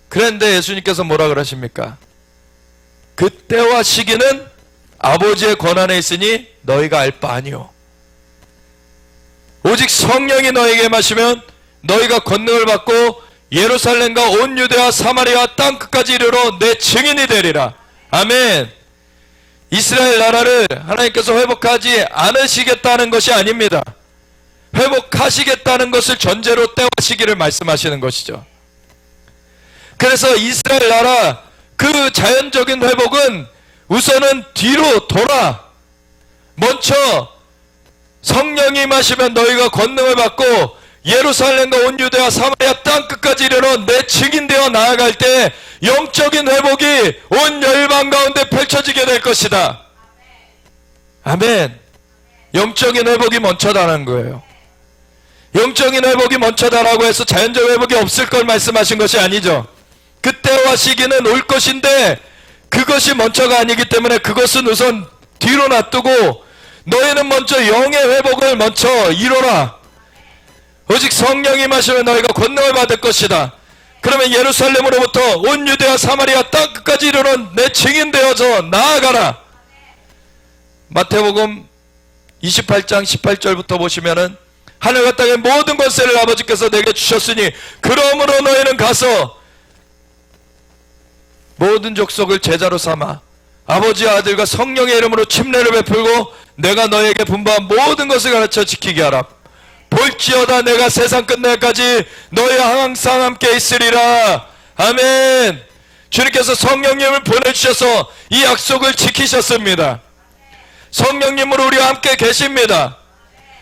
그런데 예수님께서 뭐라 그러십니까? 그때와 시기는 아버지의 권한에 있으니 너희가 알 바 아니오. 오직 성령이 너희에게 마시면 너희가 권능을 받고 예루살렘과 온 유대와 사마리아 땅 끝까지 이르러 내 증인이 되리라. 아멘. 이스라엘 나라를 하나님께서 회복하지 않으시겠다는 것이 아닙니다. 회복하시겠다는 것을 전제로 떼어시기를 말씀하시는 것이죠. 그래서 이스라엘 나라 그 자연적인 회복은 우선은 뒤로 돌아 먼저 성령이 임하시면 너희가 권능을 받고 예루살렘과 온 유대와 사마리아 땅 끝까지 이르러 내 증인되어 나아갈 때 영적인 회복이 온 열방 가운데 펼쳐지게 될 것이다. 아멘. 영적인 회복이 먼저다라는 거예요. 영적인 회복이 먼저다라고 해서 자연적 회복이 없을 걸 말씀하신 것이 아니죠. 그때와 시기는 올 것인데 그것이 먼저가 아니기 때문에 그것은 우선 뒤로 놔두고 너희는 먼저 영의 회복을 먼저 이뤄라. 오직 성령이 임하시면 너희가 권능을 받을 것이다. 그러면 예루살렘으로부터 온 유대와 사마리아 땅 끝까지 이르러 내 증인 되어서 나아가라. 마태복음 28장 18절부터 보시면은 하늘과 땅의 모든 권세를 아버지께서 내게 주셨으니 그러므로 너희는 가서 모든 족속을 제자로 삼아 아버지와 아들과 성령의 이름으로 침례를 베풀고 내가 너희에게 분부한 모든 것을 가르쳐 지키게 하라. 볼지어다 내가 세상 끝날까지 너희와 항상 함께 있으리라. 아멘. 주님께서 성령님을 보내주셔서 이 약속을 지키셨습니다. 성령님으로 우리와 함께 계십니다.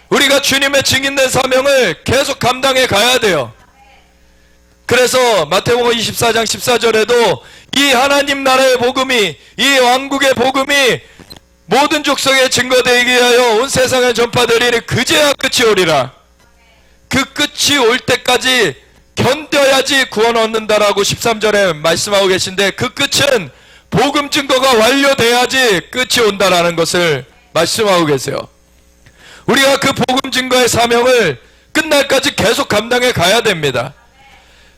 우리가 주님의 증인된 사명을 계속 감당해 가야 돼요. 그래서 마태복음 24장 14절에도 이 하나님 나라의 복음이, 이 왕국의 복음이 모든 족속에 증거되게 하여 온 세상에 전파되리니 그제야 끝이 오리라. 그 끝이 올 때까지 견뎌야지 구원 얻는다라고 13절에 말씀하고 계신데 그 끝은 복음 증거가 완료돼야지 끝이 온다라는 것을 말씀하고 계세요. 우리가 그 복음 증거의 사명을 끝날까지 계속 감당해 가야 됩니다.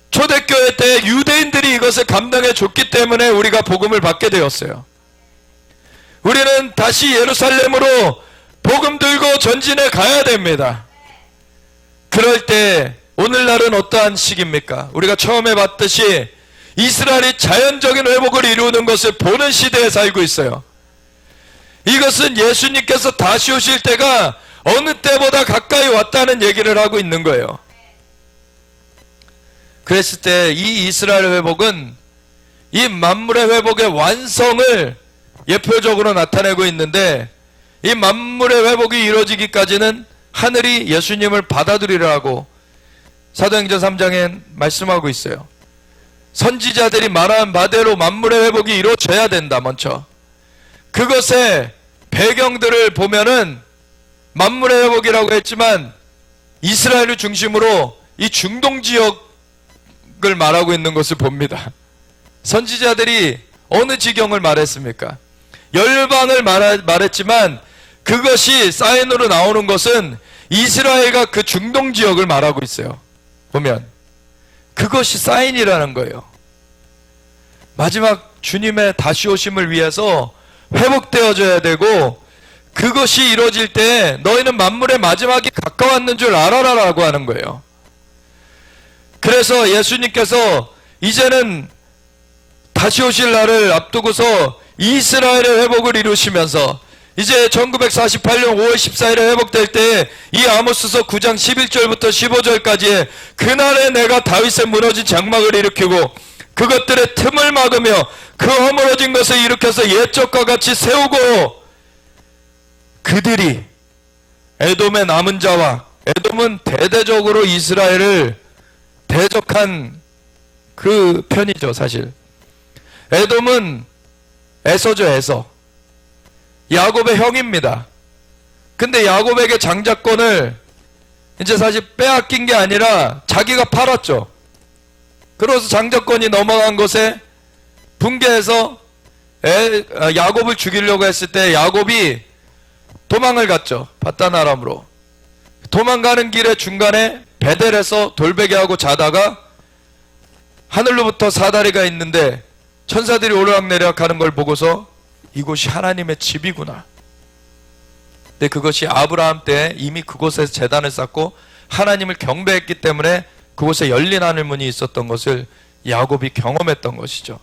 초대교회 때 유대인들이 이것을 감당해 줬기 때문에 우리가 복음을 받게 되었어요. 우리는 다시 예루살렘으로 복음 들고 전진해 가야 됩니다. 그럴 때 오늘날은 어떠한 시기입니까? 우리가 처음에 봤듯이 이스라엘이 자연적인 회복을 이루는 것을 보는 시대에 살고 있어요. 이것은 예수님께서 다시 오실 때가 어느 때보다 가까이 왔다는 얘기를 하고 있는 거예요. 그랬을 때 이 이스라엘 회복은 이 만물의 회복의 완성을 예표적으로 나타내고 있는데 이 만물의 회복이 이루어지기까지는 하늘이 예수님을 받아들이라고 사도행전 3장에 말씀하고 있어요. 선지자들이 말한 바대로 만물의 회복이 이루어져야 된다. 먼저 그것의 배경들을 보면은 만물의 회복이라고 했지만 이스라엘을 중심으로 이 중동 지역을 말하고 있는 것을 봅니다. 선지자들이 어느 지경을 말했습니까? 열방을 말했지만 그것이 사인으로 나오는 것은 이스라엘과 그 중동 지역을 말하고 있어요. 보면 그것이 사인이라는 거예요. 마지막 주님의 다시 오심을 위해서 회복되어져야 되고 그것이 이루어질 때 너희는 만물의 마지막이 가까웠는 줄 알아라라고 하는 거예요. 그래서 예수님께서 이제는 다시 오실 날을 앞두고서 이스라엘의 회복을 이루시면서 이제 1948년 5월 14일에 회복될 때 이 아모스서 9장 11절부터 15절까지의 그날에 내가 다윗의 무너진 장막을 일으키고 그것들의 틈을 막으며 그 허물어진 것을 일으켜서 옛적과 같이 세우고 그들이 에돔의 남은 자와 에돔은 대대적으로 이스라엘을 대적한 그 편이죠. 사실 에돔은 에서죠. 에서 야곱의 형입니다. 근데 야곱에게 장자권을 이제 사실 빼앗긴 게 아니라 자기가 팔았죠. 그래서 장자권이 넘어간 것에 분개해서 야곱을 죽이려고 했을 때 야곱이 도망을 갔죠. 바단 아람으로. 도망가는 길에 중간에 베델에서 돌베개하고 자다가 하늘로부터 사다리가 있는데 천사들이 오르락내리락 하는 걸 보고서 이곳이 하나님의 집이구나. 근데 그것이 아브라함 때 이미 그곳에서 제단을 쌓고 하나님을 경배했기 때문에 그곳에 열린 하늘문이 있었던 것을 야곱이 경험했던 것이죠.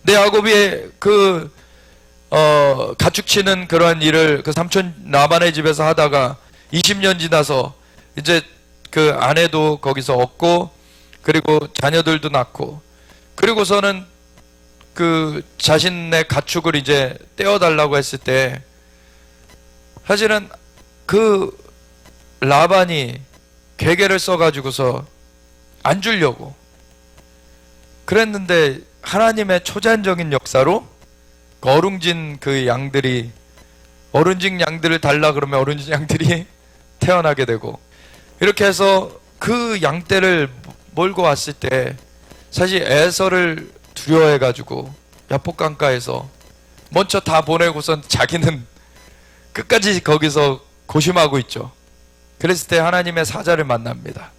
근데 야곱이 그 가축 치는 그러한 일을 그 삼촌 라반의 집에서 하다가 20년 지나서 이제 그 아내도 거기서 얻고 그리고 자녀들도 낳고 그리고서는 그 자신의 가축을 이제 떼어달라고 했을 때 사실은 그 라반이 괴계를 써가지고서 안 주려고 그랬는데 하나님의 초자연적인 역사로 그 어룽진 그 양들이 어른진 양들을 달라 그러면 어른진 양들이 태어나게 되고 이렇게 해서 그 양떼를 몰고 왔을 때 사실 에서를 두려워해가지고 야복강가에서 먼저 다 보내고선 자기는 끝까지 거기서 고심하고 있죠. 그랬을 때 하나님의 사자를 만납니다.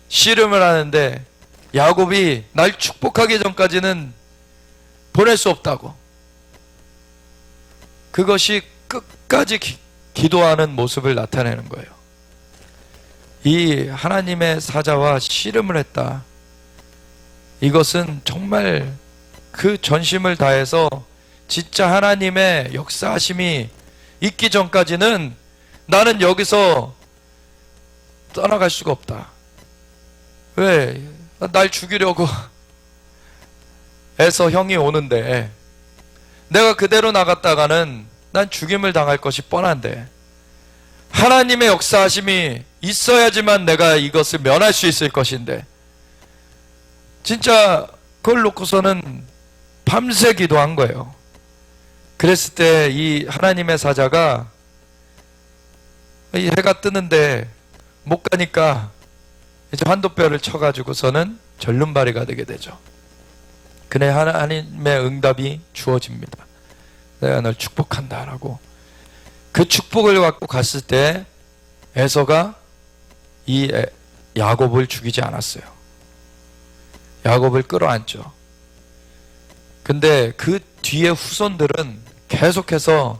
씨름을 하는데 야곱이 날 축복하기 전까지는 보낼 수 없다고. 그것이 끝까지 기도하는 모습을 나타내는 거예요. 이 하나님의 사자와 씨름을 했다. 이것은 정말 그 전심을 다해서 진짜 하나님의 역사하심이 있기 전까지는 나는 여기서 떠나갈 수가 없다. 왜? 날 죽이려고 해서 형이 오는데 내가 그대로 나갔다가는 난 죽임을 당할 것이 뻔한데 하나님의 역사하심이 있어야지만 내가 이것을 면할 수 있을 것인데 진짜 그걸 놓고서는 밤새 기도한 거예요. 그랬을 때 이 하나님의 사자가 이 해가 뜨는데 못 가니까 이제 환도뼈를 쳐가지고서는 절름발이가 되게 되죠. 그래 하나님의 응답이 주어집니다. 내가 널 축복한다 라고. 그 축복을 갖고 갔을 때 에서가 이 야곱을 죽이지 않았어요. 야곱을 끌어안죠. 근데 그 뒤에 후손들은 계속해서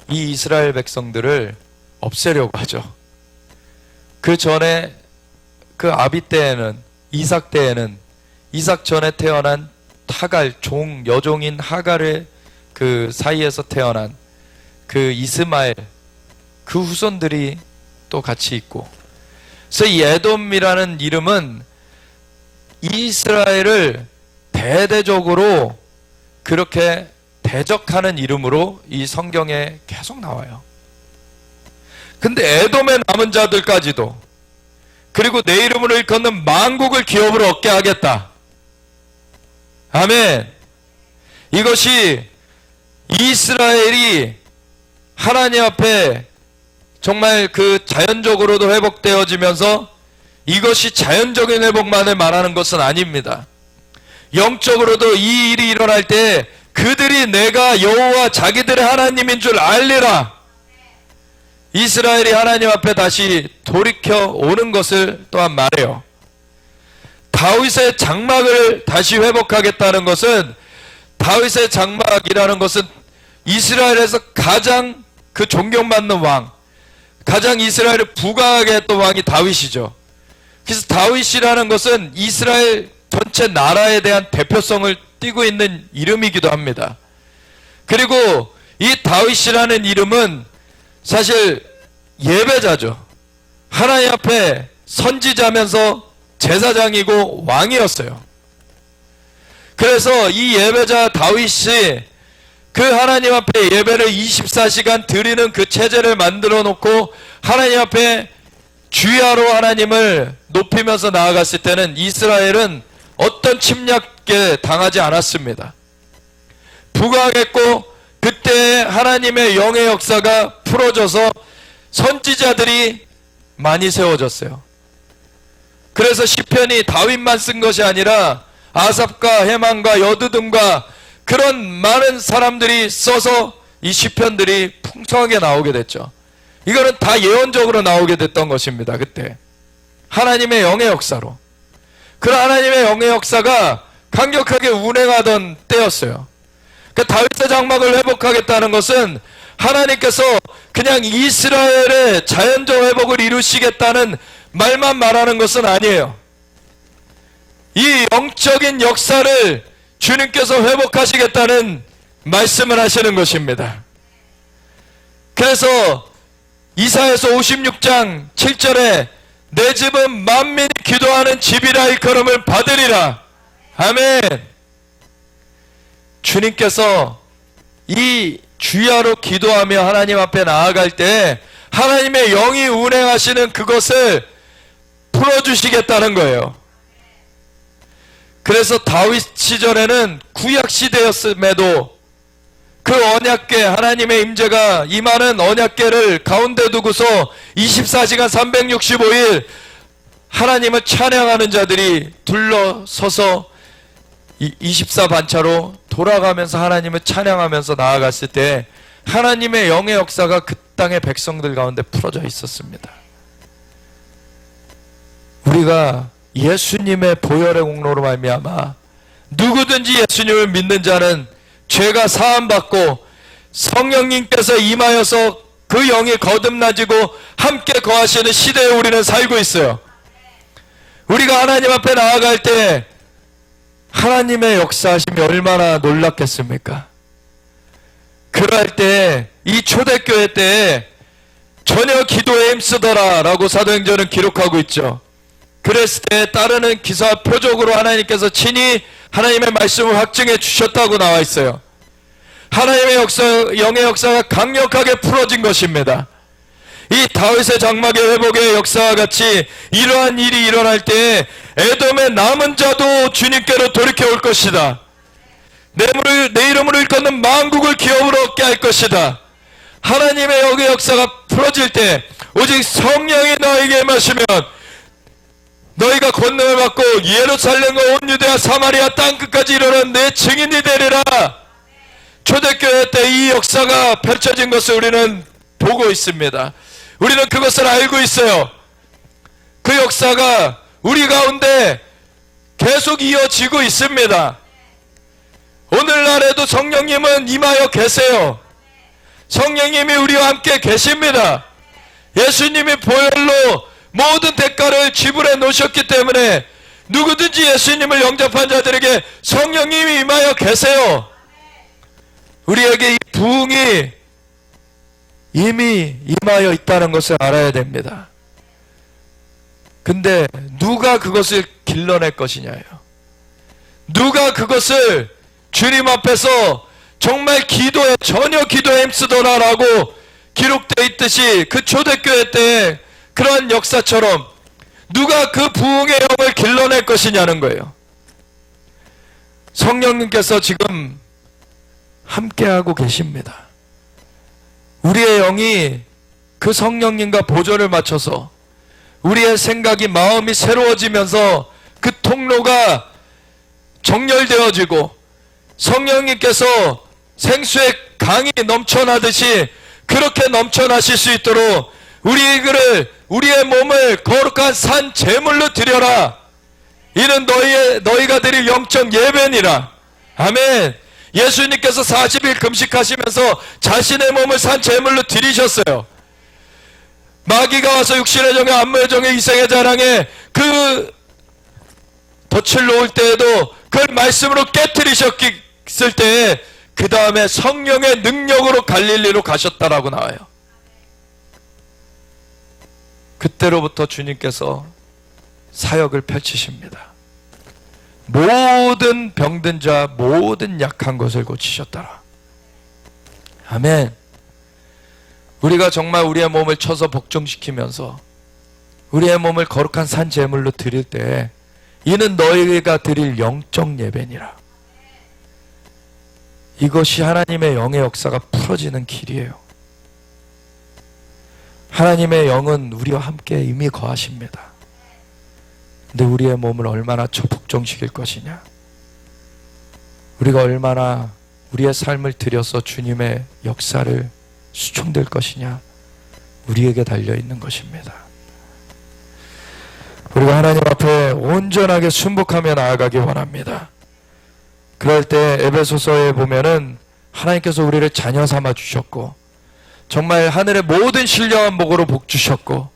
이 이스라엘 백성들을 없애려고 하죠. 그 전에 그 아비 때에는 이삭 때에는 이삭 전에 태어난 하갈 여종인 하갈의 그 사이에서 태어난 그 이스마엘 그 후손들이 또 같이 있고 그래서 이 에돔이라는 이름은 이스라엘을 대대적으로 그렇게 대적하는 이름으로 이 성경에 계속 나와요. 근데 에돔의 남은 자들까지도 그리고 내 이름으로 일컫는 만국을 기업으로 얻게 하겠다. 아멘. 이것이 이스라엘이 하나님 앞에 정말 그 자연적으로도 회복되어지면서 이것이 자연적인 회복만을 말하는 것은 아닙니다. 영적으로도 이 일이 일어날 때 그들이 내가 여호와 자기들의 하나님인 줄 알리라. 이스라엘이 하나님 앞에 다시 돌이켜 오는 것을 또한 말해요. 다윗의 장막을 다시 회복하겠다는 것은 다윗의 장막이라는 것은 이스라엘에서 가장 그 존경받는 왕, 가장 이스라엘을 부강하게 했던 왕이 다윗이죠. 그래서 다윗이라는 것은 이스라엘 전체 나라에 대한 대표성을 띠고 있는 이름이기도 합니다. 그리고 이 다윗이라는 이름은 사실 예배자죠. 하나님 앞에 선지자면서 제사장이고 왕이었어요. 그래서 이 예배자 다윗이 그 하나님 앞에 예배를 24시간 드리는 그 체제를 만들어 놓고 하나님 앞에 주야로 하나님을 높이면서 나아갔을 때는 이스라엘은 어떤 침략에 당하지 않았습니다. 부강했고 그때 하나님의 영의 역사가 풀어져서 선지자들이 많이 세워졌어요. 그래서 시편이 다윗만 쓴 것이 아니라 아삽과 헤만과 여두둔과 그런 많은 사람들이 써서 이 시편들이 풍성하게 나오게 됐죠. 이거는 다 예언적으로 나오게 됐던 것입니다. 그때 하나님의 영의 역사로. 그런 하나님의 영의 역사가 강력하게 운행하던 때였어요. 그 다윗의 장막을 회복하겠다는 것은 하나님께서 그냥 이스라엘의 자연적 회복을 이루시겠다는 말만 말하는 것은 아니에요. 이 영적인 역사를 주님께서 회복하시겠다는 말씀을 하시는 것입니다. 그래서 이사야서 56장 7절에 내 집은 만민이 기도하는 집이라 일컬음을 받으리라. 아멘. 주님께서 이 주야로 기도하며 하나님 앞에 나아갈 때 하나님의 영이 운행하시는 그것을 풀어주시겠다는 거예요. 그래서 다윗 시절에는 구약 시대였음에도 그 언약궤, 하나님의 임재가 임하는 언약궤를 가운데 두고서 24시간 365일 하나님을 찬양하는 자들이 둘러서서 24반차로 돌아가면서 하나님을 찬양하면서 나아갔을 때 하나님의 영의 역사가 그 땅의 백성들 가운데 풀어져 있었습니다. 우리가 예수님의 보혈의 공로로 말미암아 누구든지 예수님을 믿는 자는 죄가 사함받고 성령님께서 임하여서 그 영이 거듭나지고 함께 거하시는 시대에 우리는 살고 있어요. 우리가 하나님 앞에 나아갈 때 하나님의 역사하심이 얼마나 놀랍겠습니까? 그럴 때 이 초대교회 때 전혀 기도에 힘쓰더라 라고 사도행전은 기록하고 있죠. 그랬을 때 따르는 기사 표적으로 하나님께서 친히 하나님의 말씀을 확증해 주셨다고 나와 있어요. 하나님의 역사, 영의 역사가 강력하게 풀어진 것입니다. 이 다윗의 장막의 회복의 역사와 같이 이러한 일이 일어날 때 에돔의 남은 자도 주님께로 돌이켜 올 것이다. 내 이름으로 일컫는 만국을 기업으로 얻게 할 것이다. 하나님의 영의 역사가 풀어질 때 오직 성령이 너에게 임하시면 너희가 권능을 받고 예루살렘과 온 유대와 사마리아 땅끝까지 이르는 내 증인이 되리라. 초대교회 때 이 역사가 펼쳐진 것을 우리는 보고 있습니다. 우리는 그것을 알고 있어요. 그 역사가 우리 가운데 계속 이어지고 있습니다. 오늘날에도 성령님은 임하여 계세요. 성령님이 우리와 함께 계십니다. 예수님이 보혈로 모든 대가를 지불해 놓으셨기 때문에 누구든지 예수님을 영접한 자들에게 성령님이 임하여 계세요. 우리에게 이 부흥이 이미 임하여 있다는 것을 알아야 됩니다. 근데 누가 그것을 길러낼 것이냐요. 누가 그것을 주님 앞에서 정말 기도에 전혀 기도에 힘쓰더라라고 기록되어 있듯이 그 초대교회 때 그러한 역사처럼 누가 그 부흥의 영을 길러낼 것이냐는 거예요. 성령님께서 지금 함께하고 계십니다. 우리의 영이 그 성령님과 보조를 맞춰서 우리의 생각이 마음이 새로워지면서 그 통로가 정렬되어지고 성령님께서 생수의 강이 넘쳐나듯이 그렇게 넘쳐나실 수 있도록 우리의 몸을 거룩한 산 제물로 드려라. 이는 너희가 드릴 영적 예배니라. 아멘. 예수님께서 40일 금식하시면서 자신의 몸을 산 제물로 드리셨어요. 마귀가 와서 육신의 정에 안무의 정에 이생의 자랑에 그 덫을 놓을 때에도 그걸 말씀으로 깨트리셨을 때에 그 다음에 성령의 능력으로 갈릴리로 가셨다라고 나와요. 그때로부터 주님께서 사역을 펼치십니다. 모든 병든 자, 모든 약한 것을 고치셨더라. 아멘. 우리가 정말 우리의 몸을 쳐서 복종시키면서 우리의 몸을 거룩한 산 제물로 드릴 때 이는 너희가 드릴 영적 예배니라. 이것이 하나님의 영의 역사가 풀어지는 길이에요. 하나님의 영은 우리와 함께 이미 거하십니다. 근데 우리의 몸을 얼마나 복종시킬 것이냐, 우리가 얼마나 우리의 삶을 들여서 주님의 역사를 수종될 것이냐, 우리에게 달려있는 것입니다. 우리가 하나님 앞에 온전하게 순복하며 나아가기 원합니다. 그럴 때 에베소서에 보면은 하나님께서 우리를 자녀 삼아 주셨고 정말 하늘의 모든 신령한 복으로 복 주셨고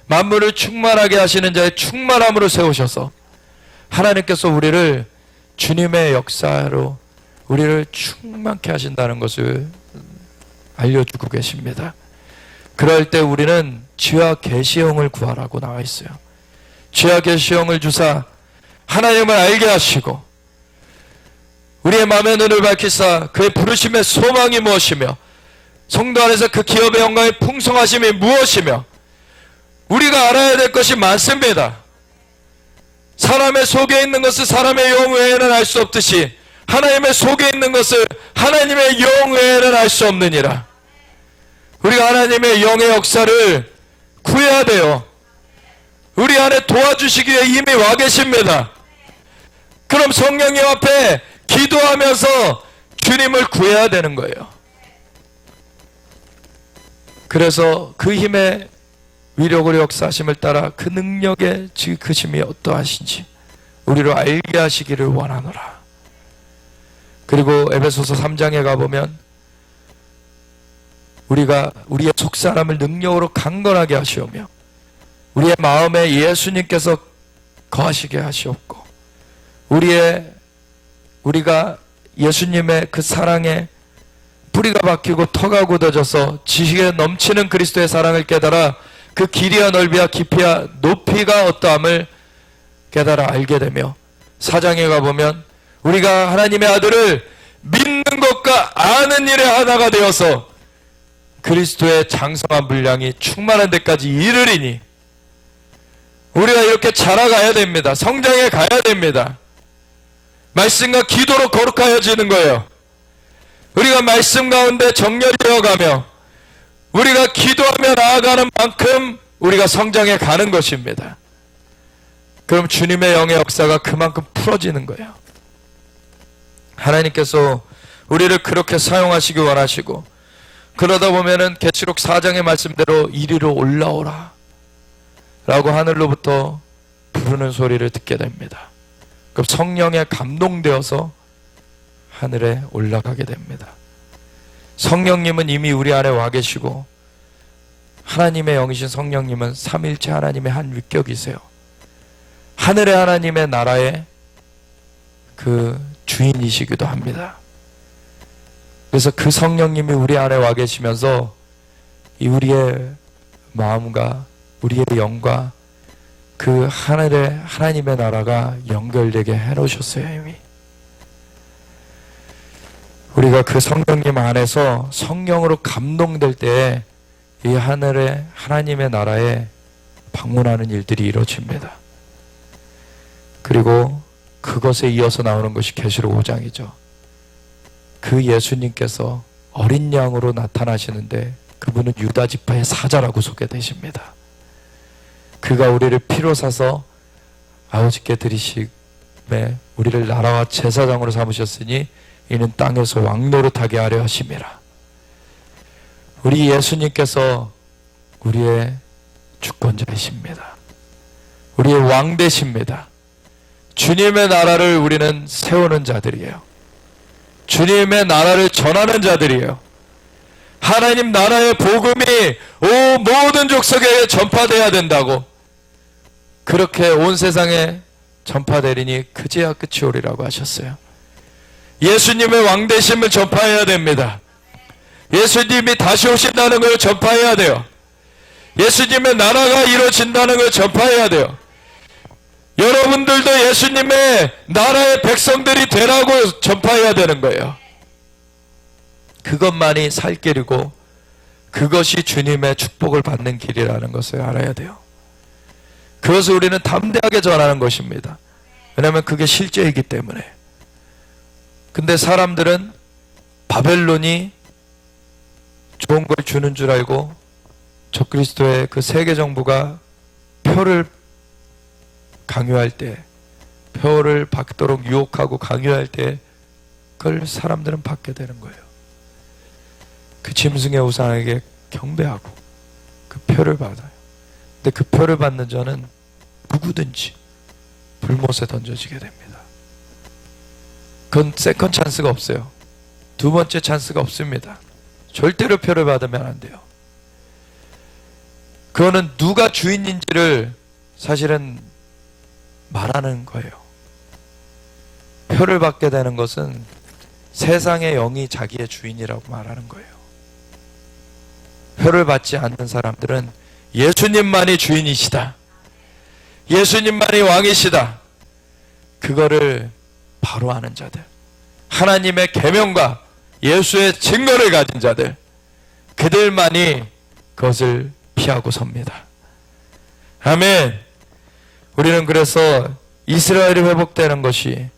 만물을 충만하게 하시는 자의 충만함으로 세우셔서 하나님께서 우리를 주님의 역사로 우리를 충만케 하신다는 것을 알려주고 계십니다. 그럴 때 우리는 지와 계시형을 구하라고 나와 있어요. 지와 계시형을 주사 하나님을 알게 하시고 우리의 마음의 눈을 밝히사 그의 부르심의 소망이 무엇이며 성도 안에서 그 기업의 영광의 풍성하심이 무엇이며 우리가 알아야 될 것이 많습니다. 사람의 속에 있는 것을 사람의 영 외에는 알 수 없듯이 하나님의 속에 있는 것을 하나님의 영 외에는 알 수 없느니라. 우리가 하나님의 영의 역사를 구해야 돼요. 우리 안에 도와주시기 위해 이미 와 계십니다. 그럼 성령님 앞에 기도하면서 주님을 구해야 되는 거예요. 그래서 그 힘의 위력으로 역사하심을 따라 그 능력의 지극하심이 어떠하신지 우리로 알게 하시기를 원하노라. 그리고 에베소서 3장에 가보면 우리가 우리의 속사람을 능력으로 강건하게 하시오며 우리의 마음에 예수님께서 거하시게 하시옵고 우리가 예수님의 그 사랑에 뿌리가 박히고 터가 굳어져서 지식에 넘치는 그리스도의 사랑을 깨달아 그 길이와 넓이와 깊이와 높이가 어떠함을 깨달아 알게 되며 4장에 가보면 우리가 하나님의 아들을 믿는 것과 아는 일에 하나가 되어서 그리스도의 장성한 분량이 충만한 데까지 이르리니 우리가 이렇게 자라가야 됩니다. 성장해 가야 됩니다. 말씀과 기도로 거룩하여지는 거예요. 우리가 말씀 가운데 정렬이 되어가며 우리가 기도하며 나아가는 만큼 우리가 성장해 가는 것입니다. 그럼 주님의 영의 역사가 그만큼 풀어지는 거예요. 하나님께서 우리를 그렇게 사용하시기 원하시고 그러다 보면은 계시록 4장의 말씀대로 이리로 올라오라 라고 하늘로부터 부르는 소리를 듣게 됩니다. 그럼 성령에 감동되어서 하늘에 올라가게 됩니다. 성령님은 이미 우리 안에 와 계시고 하나님의 영이신 성령님은 삼일체 하나님의 한 위격이세요. 하늘의 하나님의 나라의 그 주인이시기도 합니다. 그래서 그 성령님이 우리 안에 와 계시면서 이 우리의 마음과 우리의 영과 그 하늘의 하나님의 나라가 연결되게 해놓으셨어요. 이미 우리가 그 성령님 안에서 성령으로 감동될 때에 이 하늘의 하나님의 나라에 방문하는 일들이 이루어집니다. 그리고 그것에 이어서 나오는 것이 계시록 5장이죠. 그 예수님께서 어린 양으로 나타나시는데 그분은 유다 지파의 사자라고 소개되십니다. 그가 우리를 피로 사서 아버지께 드리심에 우리를 나라와 제사장으로 삼으셨으니 이는 땅에서 왕노릇하게 하려 하심이라. 우리 예수님께서 우리의 주권자이십니다. 우리의 왕 되십니다. 주님의 나라를 우리는 세우는 자들이에요. 주님의 나라를 전하는 자들이에요. 하나님 나라의 복음이 모든 족속에 전파되어야 된다고 그렇게 온 세상에 전파되리니 그제야 끝이 오리라고 하셨어요. 예수님의 왕되심을 전파해야 됩니다. 예수님이 다시 오신다는 걸 전파해야 돼요. 예수님의 나라가 이루어진다는 걸 전파해야 돼요. 여러분들도 예수님의 나라의 백성들이 되라고 전파해야 되는 거예요. 그것만이 살 길이고 그것이 주님의 축복을 받는 길이라는 것을 알아야 돼요. 그것을 우리는 담대하게 전하는 것입니다. 왜냐하면 그게 실제이기 때문에. 근데 사람들은 바벨론이 좋은 걸 주는 줄 알고 적그리스도의 그 세계 정부가 표를 강요할 때, 표를 받도록 유혹하고 강요할 때 그걸 사람들은 받게 되는 거예요. 그 짐승의 우상에게 경배하고 그 표를 받아요. 근데 그 표를 받는 자는 누구든지 불못에 던져지게 됩니다. 그건 세컨 찬스가 없어요. 두 번째 찬스가 없습니다. 절대로 표를 받으면 안 돼요. 그거는 누가 주인인지를 사실은 말하는 거예요. 표를 받게 되는 것은 세상의 영이 자기의 주인이라고 말하는 거예요. 표를 받지 않는 사람들은 예수님만이 주인이시다, 예수님만이 왕이시다, 그거를 바로 아는 자들, 하나님의 계명과 예수의 증거를 가진 자들, 그들만이 그것을 피하고 섭니다. 아멘. 우리는 그래서 이스라엘이 회복되는 것이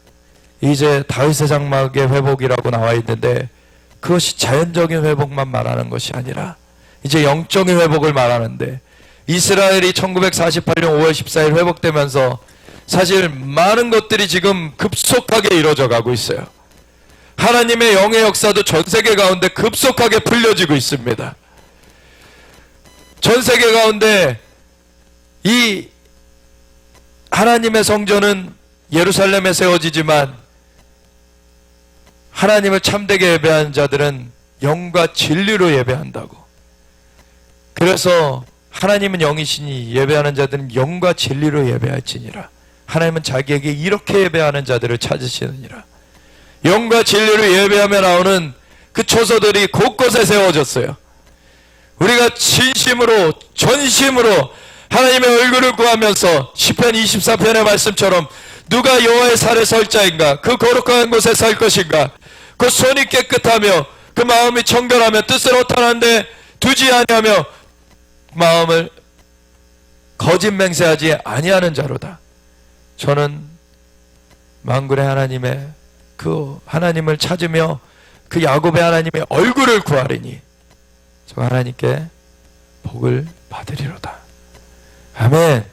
이제 다윗의 장막의 회복이라고 나와 있는데, 그것이 자연적인 회복만 말하는 것이 아니라 이제 영적인 회복을 말하는데, 이스라엘이 1948년 5월 14일 회복되면서 사실 많은 것들이 지금 급속하게 이루어져 가고 있어요. 하나님의 영의 역사도 전 세계 가운데 급속하게 풀려지고 있습니다. 전 세계 가운데 이 하나님의 성전은 예루살렘에 세워지지만 하나님을 참되게 예배하는 자들은 영과 진리로 예배한다고. 그래서 하나님은 영이시니 예배하는 자들은 영과 진리로 예배할지니라. 하나님은 자기에게 이렇게 예배하는 자들을 찾으시느니라. 영과 진리로 예배하며 나오는 그 초소들이 곳곳에 세워졌어요. 우리가 진심으로 전심으로 하나님의 얼굴을 구하면서 시편 24편의 말씀처럼 누가 여호와의 살에 설 자인가, 그 거룩한 곳에 살 것인가, 그 손이 깨끗하며 그 마음이 청결하며 뜻을 허탄한데 두지 아니하며 마음을 거짓 맹세하지 아니하는 자로다. 저는 만군의 하나님의 그 하나님을 찾으며 그 야곱의 하나님의 얼굴을 구하리니 저 하나님께 복을 받으리로다. 아멘.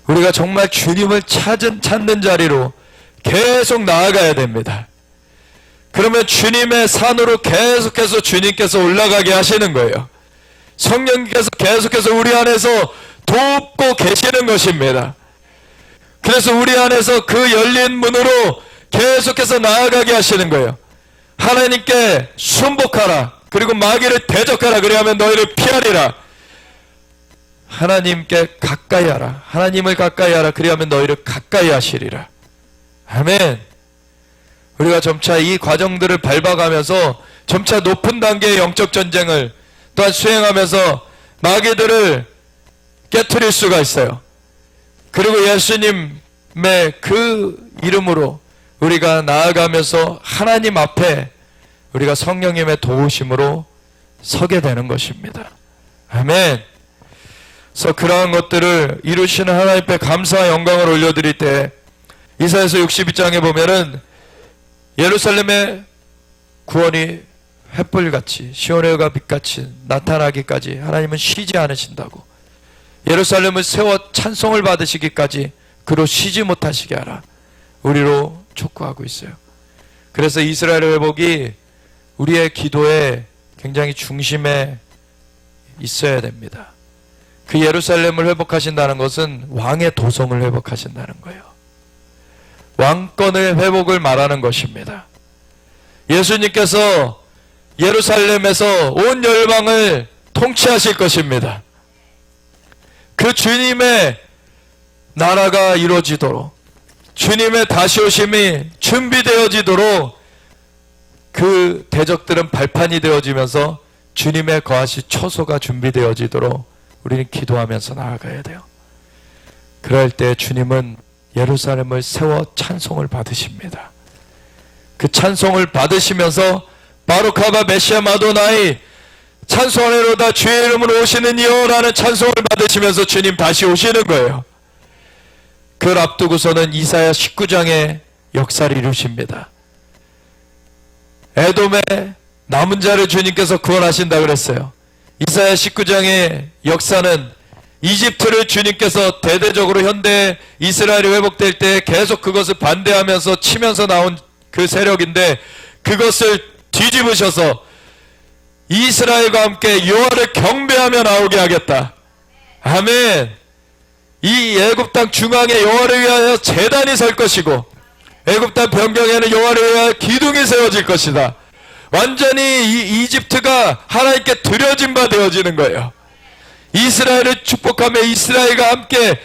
우리가 정말 주님을 찾는 자리로 계속 나아가야 됩니다. 그러면 주님의 산으로 계속해서 주님께서 올라가게 하시는 거예요. 성령님께서 계속해서 우리 안에서 돕고 계시는 것입니다. 그래서 우리 안에서 그 열린 문으로 계속해서 나아가게 하시는 거예요. 하나님께 순복하라, 그리고 마귀를 대적하라, 그리하면 너희를 피하리라. 하나님께 가까이 하라, 하나님을 가까이 하라, 그리하면 너희를 가까이 하시리라. 아멘. 우리가 점차 이 과정들을 밟아가면서 점차 높은 단계의 영적 전쟁을 또한 수행하면서 마귀들을 깨트릴 수가 있어요. 그리고 예수님의 그 이름으로 우리가 나아가면서 하나님 앞에 우리가 성령님의 도우심으로 서게 되는 것입니다. 아멘. 그래서 그러한 것들을 이루시는 하나님 앞에 감사와 영광을 올려드릴 때 이사야서 62장에 보면은 예루살렘의 구원이 횃불같이 시온의 해가 빛같이 나타나기까지 하나님은 쉬지 않으신다고. 예루살렘을 세워 찬송을 받으시기까지 그로 쉬지 못하시게 하라, 우리로 촉구하고 있어요. 그래서 이스라엘의 회복이 우리의 기도의 굉장히 중심에 있어야 됩니다. 그 예루살렘을 회복하신다는 것은 왕의 도성을 회복하신다는 거예요. 왕권의 회복을 말하는 것입니다. 예수님께서 예루살렘에서 온 열방을 통치하실 것입니다. 그 주님의 나라가 이루어지도록, 주님의 다시 오심이 준비되어지도록 그 대적들은 발판이 되어지면서 주님의 거하실 처소가 준비되어지도록 우리는 기도하면서 나아가야 돼요. 그럴 때 주님은 예루살렘을 세워 찬송을 받으십니다. 그 찬송을 받으시면서 바루카바 메시아 마도나이 찬송하리로다 주의 이름으로 오시는 이여 라는 찬송을 받으시면서 주님 다시 오시는 거예요. 그걸 앞두고서는 이사야 19장의 역사를 이루십니다. 에돔의 남은 자를 주님께서 구원하신다 그랬어요. 이사야 19장의 역사는 이집트를 주님께서 대대적으로 현대 이스라엘이 회복될 때 계속 그것을 반대하면서 치면서 나온 그 세력인데, 그것을 뒤집으셔서 이스라엘과 함께 여호와를 경배하며 나오게 하겠다. 아멘. 이 애굽 땅 중앙에 여호와를 위하여 제단이 설 것이고 애굽 땅 변경에는 여호와를 위하여 기둥이 세워질 것이다. 완전히 이 이집트가 하나님께 드려진 바 되어지는 거예요. 이스라엘을 축복하며 이스라엘과 함께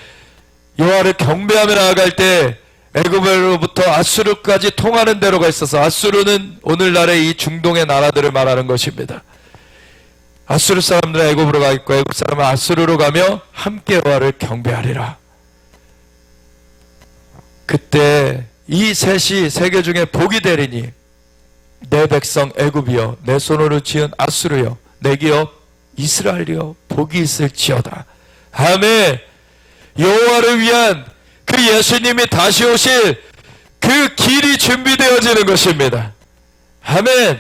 여호와를 경배하며 나아갈 때 애굽으로부터 아수르까지 통하는 대로가 있어서, 아수르는 오늘날의 이 중동의 나라들을 말하는 것입니다. 아수르 사람들은 애굽으로 가 있고 애굽 사람은 아수르로 가며 함께 여호와를 경배하리라. 그때 이 셋이 세계 중에 복이 되리니 내 백성 애굽이여, 내 손으로 지은 아수르여, 내 기업 이스라엘이여, 복이 있을지어다. 아멘. 여호와를 위한 그 예수님이 다시 오실 그 길이 준비되어지는 것입니다. 아멘.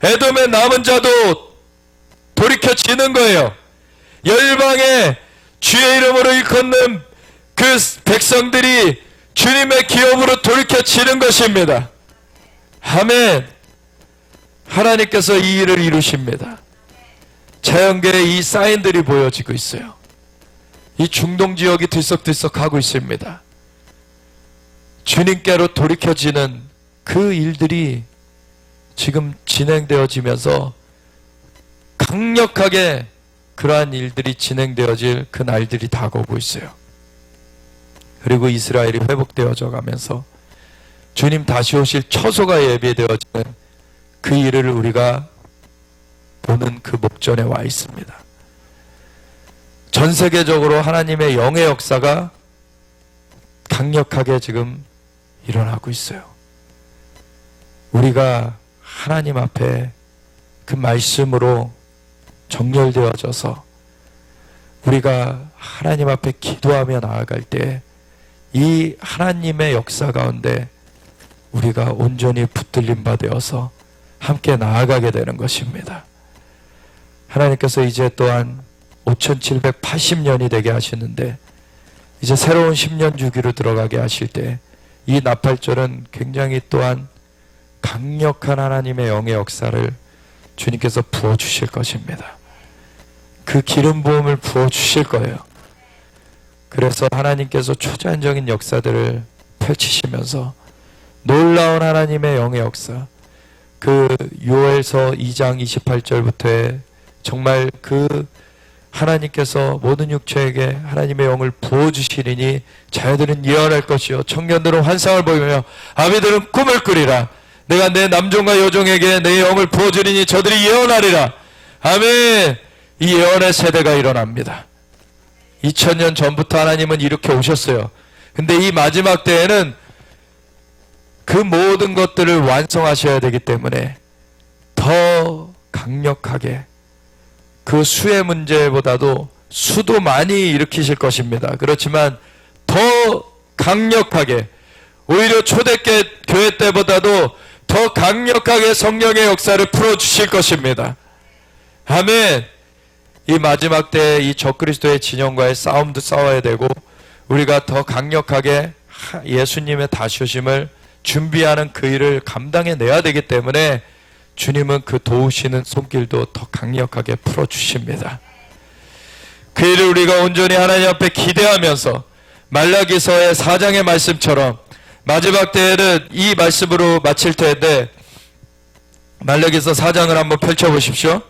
에돔의 남은 자도 돌이켜지는 거예요. 열방의 주의 이름으로 일컫는 그 백성들이 주님의 기업으로 돌이켜지는 것입니다. 아멘. 하나님께서 이 일을 이루십니다. 자연계에 이 사인들이 보여지고 있어요. 이 중동 지역이 들썩들썩하고 있습니다. 주님께로 돌이켜지는 그 일들이 지금 진행되어지면서 강력하게 그러한 일들이 진행되어질 그 날들이 다가오고 있어요. 그리고 이스라엘이 회복되어져 가면서 주님 다시 오실 처소가 예비되어지는 그 일을 우리가 보는 그 목전에 와 있습니다. 전 세계적으로 하나님의 영의 역사가 강력하게 지금 일어나고 있어요. 우리가 하나님 앞에 그 말씀으로 정렬되어져서 우리가 하나님 앞에 기도하며 나아갈 때 이 하나님의 역사 가운데 우리가 온전히 붙들림 받아서 함께 나아가게 되는 것입니다. 하나님께서 이제 또한 5780년이 되게 하시는데 이제 새로운 10년 주기로 들어가게 하실 때 이 나팔절은 굉장히 또한 강력한 하나님의 영의 역사를 주님께서 부어주실 것입니다. 그 기름 부음을 부어주실 거예요. 그래서 하나님께서 초자연적인 역사들을 펼치시면서 놀라운 하나님의 영의 역사, 그 요엘서 2장 28절부터의 정말 그 하나님께서 모든 육체에게 하나님의 영을 부어주시리니 자녀들은 예언할 것이요 청년들은 환상을 보이며 아비들은 꿈을 꾸리라. 내가 내 남종과 여종에게 내 영을 부어주리니 저들이 예언하리라. 아멘. 이 예언의 세대가 일어납니다. 2000년 전부터 하나님은 이렇게 오셨어요. 근데 이 마지막 때에는 그 모든 것들을 완성하셔야 되기 때문에 더 강력하게 그 수의 문제보다도 수도 많이 일으키실 것입니다. 그렇지만 더 강력하게, 오히려 초대교회 때보다도 더 강력하게 성령의 역사를 풀어주실 것입니다. 아멘. 이 마지막 때에 이 적그리스도의 진영과의 싸움도 싸워야 되고 우리가 더 강력하게 예수님의 다시 오심을 준비하는 그 일을 감당해내야 되기 때문에 주님은 그 도우시는 손길도 더 강력하게 풀어주십니다. 그 일을 우리가 온전히 하나님 앞에 기대하면서 말라기서의 4장의 말씀처럼 마지막 때에는 이 말씀으로 마칠 텐데 말라기서 4장을 한번 펼쳐보십시오.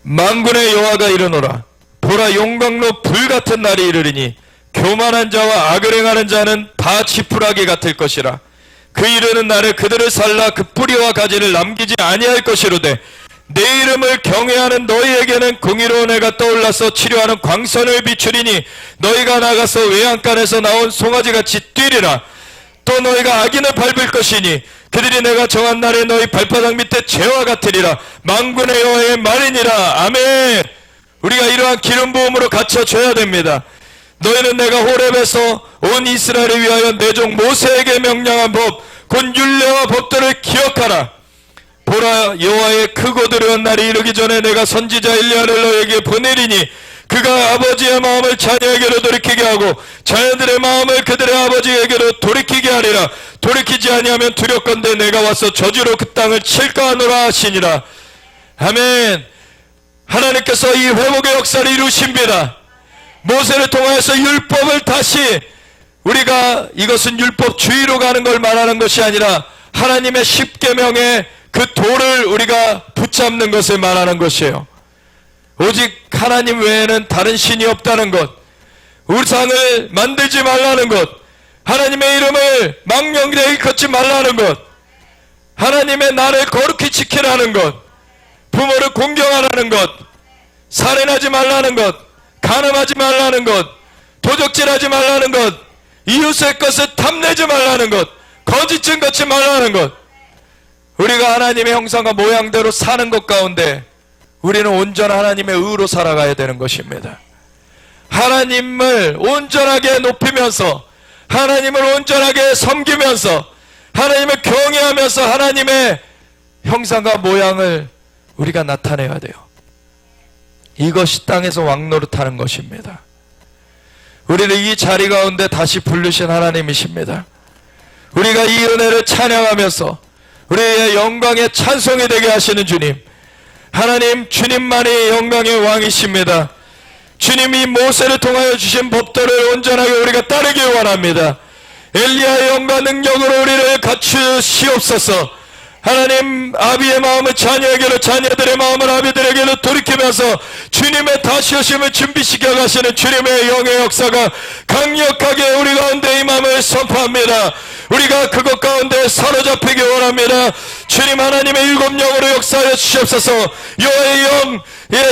만군의 여호와가 이르노라. 보라, 용광로 불같은 날이 이르리니 교만한 자와 악을 행하는 자는 다 지푸라기 같을 것이라. 그 이르는 날에 그들을 살라 그 뿌리와 가지를 남기지 아니할 것이로되 내 이름을 경외하는 너희에게는 공의로운 해가 떠올라서 치료하는 광선을 비추리니 너희가 나가서 외양간에서 나온 송아지같이 뛰리라. 또 너희가 악인을 밟을 것이니 그들이 내가 정한 날에 너희 발바닥 밑에 재와 같으리라. 만군의 여호와의 말이니라. 아멘. 우리가 이러한 기름 부음으로 갇혀줘야 됩니다. 너희는 내가 호렙에서 온 이스라엘을 위하여 내 종 모세에게 명령한 법 곧 율례와 법도를 기억하라. 보라, 여호와의 크고 두려운 날이 이르기 전에 내가 선지자 엘리야를 너에게 보내리니 그가 아버지의 마음을 자녀에게로 돌이키게 하고 자녀들의 마음을 그들의 아버지에게로 돌이키게 하리라. 돌이키지 아니하면 두렵건대 내가 와서 저주로 그 땅을 칠까 하노라 하시니라. 아멘. 하나님께서 이 회복의 역사를 이루십니다. 모세를 통하여서 율법을 다시, 우리가 이것은 율법주의로 가는 걸 말하는 것이 아니라 하나님의 십계명의 그 도를 우리가 붙잡는 것을 말하는 것이에요. 오직 하나님 외에는 다른 신이 없다는 것, 우상을 만들지 말라는 것, 하나님의 이름을 망령되이 걷지 말라는 것, 하나님의 나를 거룩히 지키라는 것, 부모를 공경하라는 것, 살인하지 말라는 것, 간음하지 말라는 것, 도적질하지 말라는 것, 이웃의 것을 탐내지 말라는 것, 거짓증 걷지 말라는 것. 우리가 하나님의 형상과 모양대로 사는 것 가운데 우리는 온전한 하나님의 의로 살아가야 되는 것입니다. 하나님을 온전하게 높이면서, 하나님을 온전하게 섬기면서, 하나님을 경외하면서 하나님의 형상과 모양을 우리가 나타내야 돼요. 이것이 땅에서 왕노릇하는 것입니다. 우리를 이 자리 가운데 다시 부르신 하나님이십니다. 우리가 이 은혜를 찬양하면서 우리의 영광의 찬송이 되게 하시는 주님, 하나님, 주님만이 영광의 왕이십니다. 주님이 모세를 통하여 주신 법도를 온전하게 우리가 따르기 원합니다. 엘리야의 영과 능력으로 우리를 갖추시옵소서. 하나님, 아비의 마음을 자녀에게로, 자녀들의 마음을 아비들에게로 돌이키면서 주님의 다시 오심을 준비시켜 가시는 주님의 영의 역사가 강력하게 우리 가운데 임함을 선포합니다. 우리가 그것 가운데 사로잡히기 원합니다. 주님, 하나님의 일곱 영으로 역사하여 주시옵소서. 여호와의 영,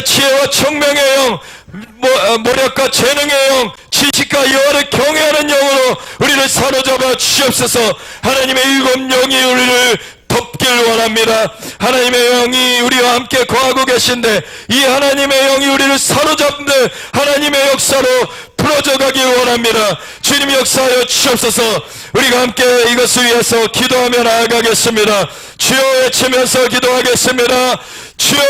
지혜와 청명의 영, 모략과 재능의 영, 지식과 여호와를 경외하는 영으로 우리를 사로잡아 주시옵소서. 하나님의 일곱 영이 우리를 덮길 원합니다. 하나님의 영이 우리와 함께 거하고 계신데 이 하나님의 영이 우리를 사로잡는 하나님의 역사로 풀어져 가길 원합니다. 주님, 역사하여 주시옵소서. 우리가 함께 이것을 위해서 기도하며 나아가겠습니다. 주여 외치면서 기도하겠습니다. 주여.